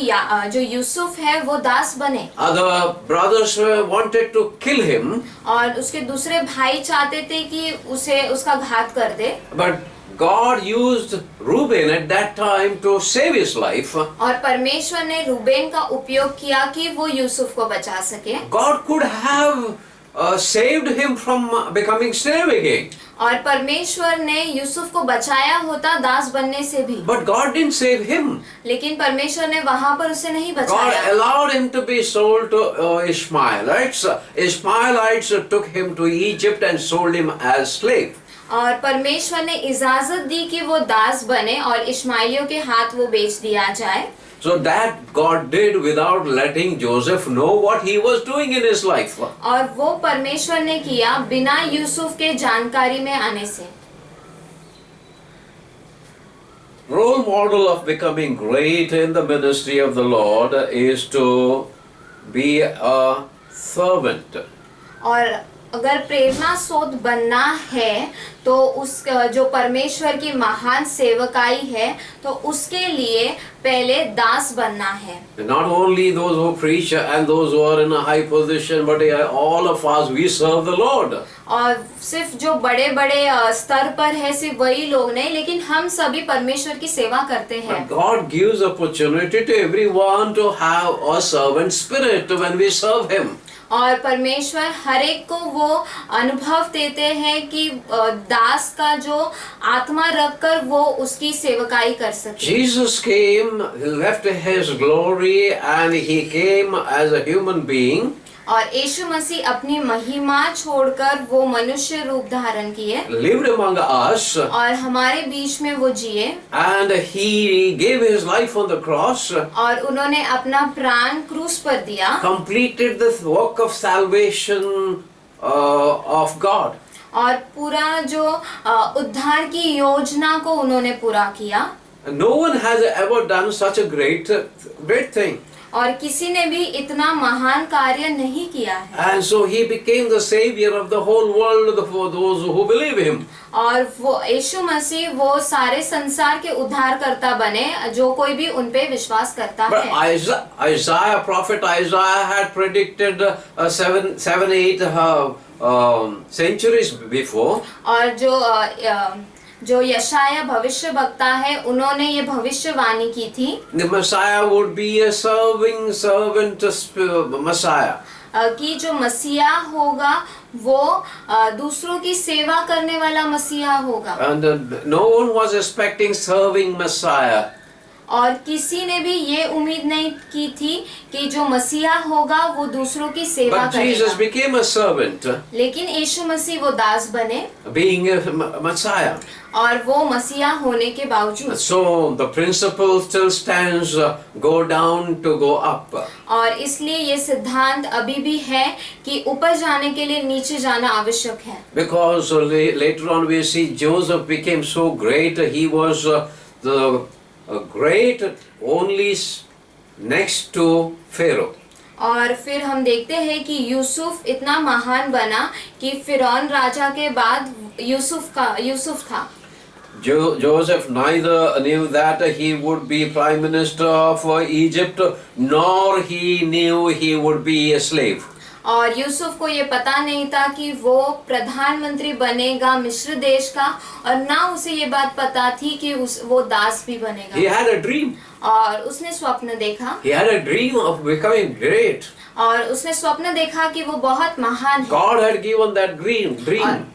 जो यूसुफ है वो दास बने। Other brothers wanted to kill him. और उसके दूसरे भाई चाहते थे कि उसका घात कर दे। But God used Reuben at that time to save his life. और परमेश्वर ने रूबेन का उपयोग किया कि वो यूसुफ को बचा सके। God could have saved him from becoming slave again. और परमेश्वर ने यूसुफ को बचाया होता दास बनने से भी। But God didn't save him. लेकिन परमेश्वर ने वहाँ पर उसे नहीं God बचाया। allowed him to be sold to Ishmaelites. Ishmaelites took him to Egypt and sold him as slave. और परमेश्वर ने इजाजत दी कि वो दास बने और इश्माइलियों के हाथ वो बेच दिया जाए। So that God did without letting Joseph know what he was doing in his life. और वो परमेश्वर ने किया बिना यूसुफ के जानकारी में आने से। Role model of becoming great in the ministry of the Lord is to be a servant. और अगर प्रेरणा स्रोत बनना है तो उस जो परमेश्वर की महान सेवकाई है तो उसके लिए पहले दास बनना है। Not only those who preach and those who are in a high position, but all of us, we serve the Lord. और सिर्फ जो बड़े बड़े स्तर पर है सिर्फ वही लोग नहीं, लेकिन हम सभी परमेश्वर की सेवा करते हैं। But God gives opportunity to everyone to have a servant spirit when we serve Him. और परमेश्वर हर एक को वो अनुभव देते हैं कि दास का जो आत्मा रखकर वो उसकी सेवकाई कर सके। Jesus came, He left His glory and He came as a human being. और यीशु मसीह अपनी महिमा छोड़कर वो मनुष्य रूप धारण किए। Lived among us. और हमारे बीच में वो जिए। And He gave His life on the cross. और उन्होंने अपना प्राण क्रूस पर दिया। Completed the work of salvation of God. और पूरा जो उद्धार की योजना को उन्होंने पूरा किया। No one has ever done such a great thing. और किसी ने भी इतना महान कार्य नहीं किया है। And so He became the savior of the whole world for those who believe Him. और वो यीशु मसीह वो सारे संसार के उद्धारकर्ता बने जो कोई भी उन पे विश्वास करता But है। prophet Isaiah had predicted 7-8 centuries before. और जो यशाया भविष्य वक्ता है उन्होंने ये भविष्यवाणी की थी। The Messiah would be a servant Messiah. कि जो मसीहा होगा वो दूसरों की सेवा करने वाला मसीहा होगा। And no one was expecting serving Messiah. और किसी ने भी ये उम्मीद नहीं की थी कि जो मसीहा होगा वो दूसरों की सेवा But Jesus करेगा। became a servant, लेकिन यीशु मसीह वो दास बने being a Messiah. और वो मसीहा होने के बावजूद। So the principle still stands, go down to go up. और इसलिए ये सिद्धांत अभी भी है कि ऊपर जाने के लिए नीचे जाना आवश्यक है। Because later on we see Joseph became so great, he was the great only next to Pharaoh. और फिर हम देखते हैं कि यूसुफ इतना महान बना कि फिरौन राजा के बाद यूसुफ था। Joseph neither knew that he would be prime minister of Egypt, nor he knew he would be a slave. और यूसुफ को ये पता नहीं था कि वो प्रधानमंत्री बनेगा मिस्र देश का, और ना उसे ये बात पता थी कि वो दास भी बनेगा। He had a dream. और उसने स्वप्न देखा। He had a dream of becoming great. और उसने स्वप्न देखा कि वो बहुत महान है। God had given that dream.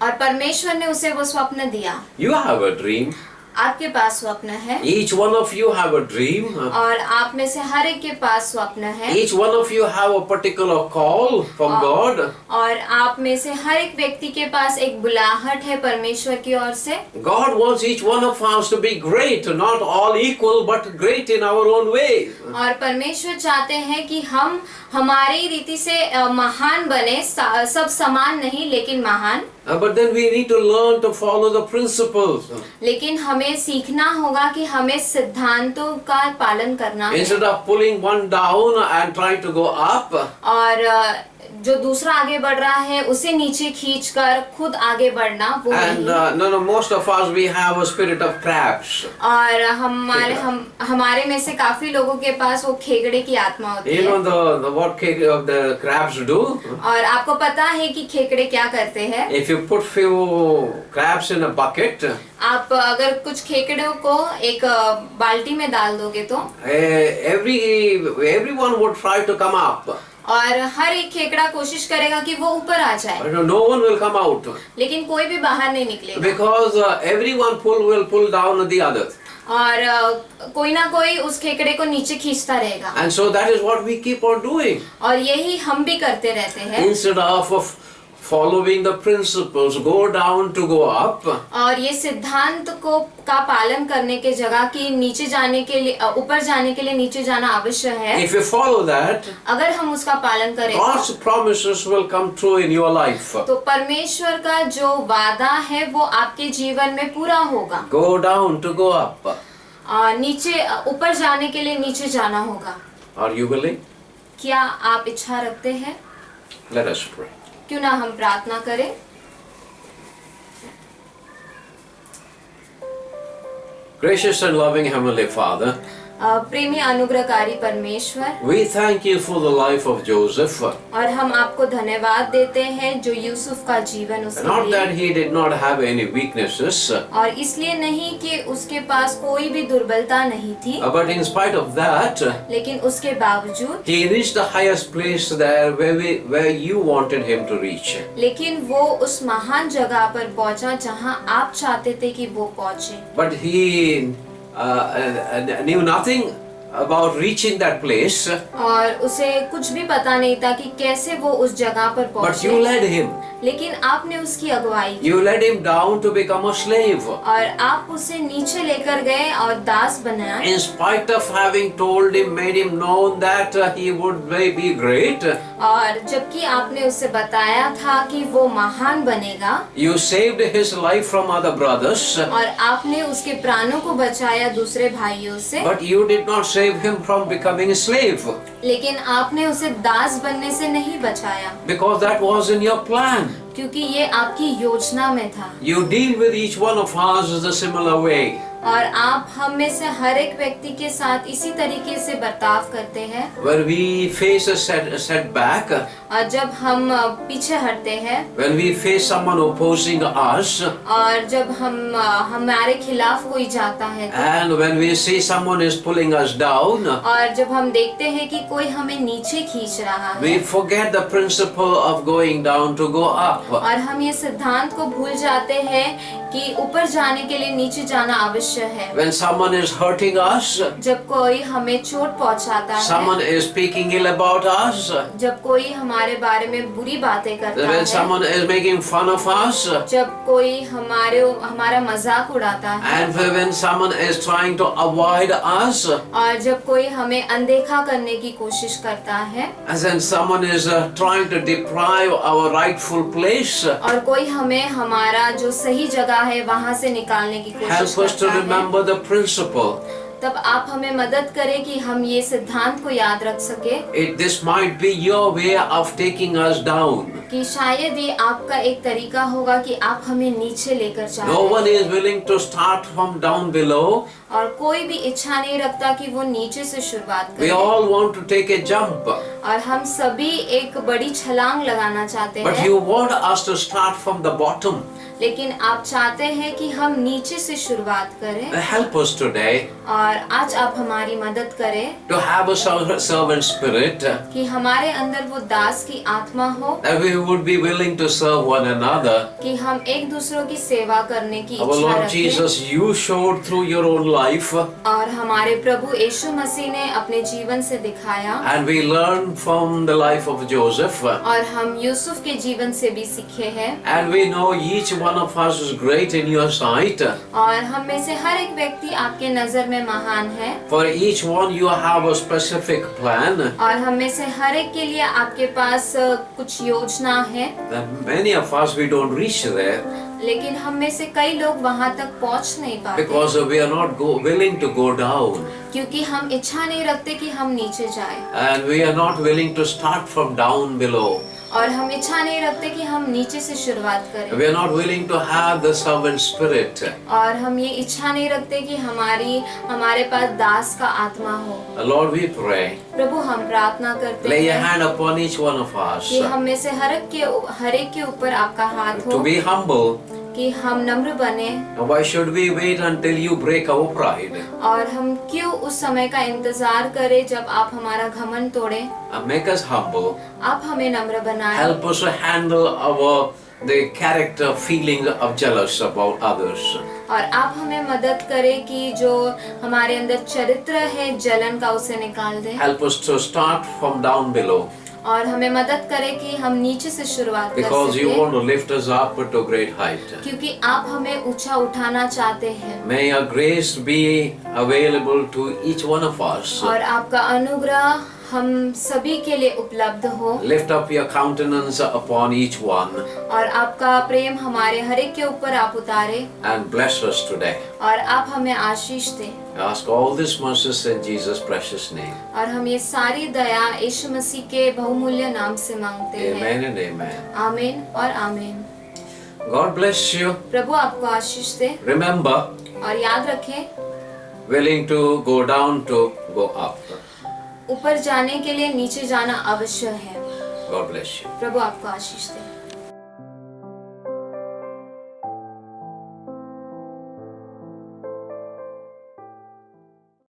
और परमेश्वर ने उसे वो स्वप्न दिया। You have a dream. आपके पास स्वप्न है। Each one of you have a dream. और आप में से हर एक के पास स्वप्न है। Each one of you have a particular call from God. और आप में से हर एक व्यक्ति के पास एक बुलाहट है परमेश्वर की ओर से। God wants each one of us to be great, not all equal, but great in our own way. और परमेश्वर चाहते हैं कि हम हमारी रीति से महान बने, सब समान नहीं लेकिन महान। But then we need to learn to follow the principles. लेकिन हमें सीखना होगा कि हमें सिद्धांतों का पालन करना है। Instead of pulling one down and trying to go up. और जो दूसरा आगे बढ़ रहा है उसे नीचे खींचकर खुद आगे बढ़ना वो And नहीं। most of us, we have a spirit of crabs. और हमारे में से काफी लोगों के पास वो खेकड़े की आत्मा होती You है। know what the crabs do? और आपको पता है कि खेकड़े क्या करते हैं? If you put few crabs in a bucket, आप अगर कुछ खेकड़ों को एक बाल्टी में डाल दोगे तो everyone would try to come up. और हर एक खेकड़ा कोशिश करेगा कि वो ऊपर आ जाए, But no one will come out लेकिन कोई भी बाहर नहीं निकलेगा। because everyone will pull down the other. और कोई ना कोई उस खेकड़े को नीचे खींचता रहेगा। And so that is what we keep on doing. और यही हम भी करते रहते हैं। Instead of following the principles, go down to go up. और ये सिद्धांत को का पालन करने के जगह कि नीचे जाने के लिए ऊपर जाने के लिए नीचे जाना आवश्यक है। If you follow that, अगर हम उसका पालन करें God's promises will come true in your life. तो परमेश्वर का जो वादा है वो आपके जीवन में पूरा होगा। Go down to go up. नीचे ऊपर जाने के लिए नीचे जाना होगा। Are you willing? क्या आप इच्छा रखते हैं? Let us pray. क्यों ना हम प्रार्थना करें। Gracious and loving Heavenly Father, प्रेमी अनुग्रहकारी परमेश्वर, we thank you for the life of Joseph. और हम आपको धन्यवाद देते हैं जो यूसुफ का जीवन उसके Not that लिए, he did not have any weaknesses, और इसलिए नहीं कि उसके पास कोई भी दुर्बलता नहीं थी, but in spite of that, लेकिन उसके बावजूद he reached the highest place there where you wanted him to reach. लेकिन वो उस महान जगह पर पहुंचा जहां आप चाहते थे कि वो पहुंचे। But he knew nothing about reaching that place, और उसे कुछ भी पता नहीं था कि कैसे वो उस जगह पर but you पहुंचे, led him. लेकिन आपने उसकी अगुवाई की You led him down to become a slave. और आप उसे नीचे लेकर गए और दास बनाया। In spite of having told him, made him known that he would be great, और जबकि आपने उसे बताया था कि वो महान बनेगा, you saved his life from other brothers, और आपने उसके प्राणों को बचाया दूसरे भाइयों से, but you did not save him from becoming a slave, लेकिन आपने उसे दास बनने से नहीं बचाया, because that was in your plan. क्योंकि ये आपकी योजना में था। You deal with each one of us in a similar way. और आप हम में से हर एक व्यक्ति के साथ इसी तरीके से बर्ताव करते हैं। When we face a setback, और जब हम पीछे हटते हैं, when we face someone opposing us, और जब हमारे खिलाफ कोई जाता है तो, and when we see someone is pulling us down, और जब हम देखते हैं कि कोई हमें नीचे खींच रहा है, we forget the principle of going down to go up. और हम ये सिद्धांत को भूल जाते हैं कि ऊपर जाने के लिए नीचे जाना आवश्यक है। When someone is hurting us, जब कोई हमें चोट पहुंचाता someone है, is speaking ill about us, जब कोई हमारे बारे में बुरी बातें करता when है, someone is making fun of us, जब कोई हमारा मजाक उड़ाता है, and when someone is trying to avoid us, और जब कोई हमें अनदेखा करने की कोशिश करता है, and then someone is trying to deprive our rightful place, और कोई हमें हमारा जो सही जगह है वहाँ से निकालने की कोशिश help us to करता है, remember the principle. तब आप हमें मदद करें कि हम ये सिद्धांत को याद रख सके This might be your way of taking us down. कि शायद ये आपका एक तरीका होगा कि आप हमें नीचे लेकर No जाएं, one is willing to start from down below. और कोई भी इच्छा नहीं रखता कि वो नीचे से शुरुआत We करे, all want to take a jump, और हम सभी एक बड़ी छलांग लगाना चाहते but हैं, you want us to start from the bottom. लेकिन आप चाहते हैं कि हम नीचे से शुरुआत करें। Help us today और आज आप हमारी मदद करें to have a servant spirit, कि हमारे अंदर वो दास की आत्मा हो, that we would be willing to serve one another. कि हम एक दूसरों की सेवा करने की Our इच्छा Lord रखें। Jesus, you showed through your own life, और हमारे प्रभु यीशु मसीह ने अपने जीवन से दिखाया, and we learned from the life of Joseph, और हम यूसुफ के जीवन से भी सीखे हैं, and we know each one of us is great in your sight. और हम में से हर एक व्यक्ति आपके नजर में महान है, For each one you have a specific plan. और हम में से हर एक के लिए आपके पास कुछ योजना है, That many of us we don't reach there लेकिन हम में से कई लोग वहां तक पहुंच नहीं पाते, because we are not willing to go down, क्योंकि हम इच्छा नहीं रखते कि हम नीचे जाएं, and we are not willing to start from down below. और हम इच्छा नहीं रखते कि हम नीचे से शुरुआत करें, We are not willing to have the servant spirit. और हम ये इच्छा नहीं रखते कि हमारे पास दास का आत्मा हो। Lord, we pray, प्रभु हम प्रार्थना करते lay your हैं hand upon each one of us कि हम में से हर एक के ऊपर आपका हाथ to हो, be humble. कि हम नम्र बने। And why should we wait until you break our pride? और हम क्यों उस समय का इंतजार करें जब आप हमारा घमंड तोड़े। And make us humble. आप हमें नम्र बनाएं। Help us to handle the character feeling of jealous about others. और आप हमें मदद करें कि जो हमारे अंदर चरित्र है जलन का, उसे निकाल दें। Help us to start from down below. और हमें मदद करें कि हम नीचे से शुरुआत कर Because you want सकें, to lift us up to great height. क्योंकि आप हमें ऊंचा उठाना चाहते हैं। May your grace be available to each one of us. और आपका अनुग्रह हम सभी के लिए उपलब्ध हो, Lift up your countenance upon each one और आपका प्रेम हमारे हर एक के ऊपर आप उतारे, and bless us today. और आप हमें आशीष दें। I ask all this mercies in Jesus' precious name. और हम ये सारी दया यीशु मसीह के बहुमूल्य नाम से मांगते हैं। Amen and amen. आमीन और आमीन। God bless you. प्रभु आपको आशीष दे, Remember, और याद रखें, willing to go down to go up. ऊपर जाने के लिए नीचे जाना अवश्य है। God bless you. प्रभु आपको आशीष दे।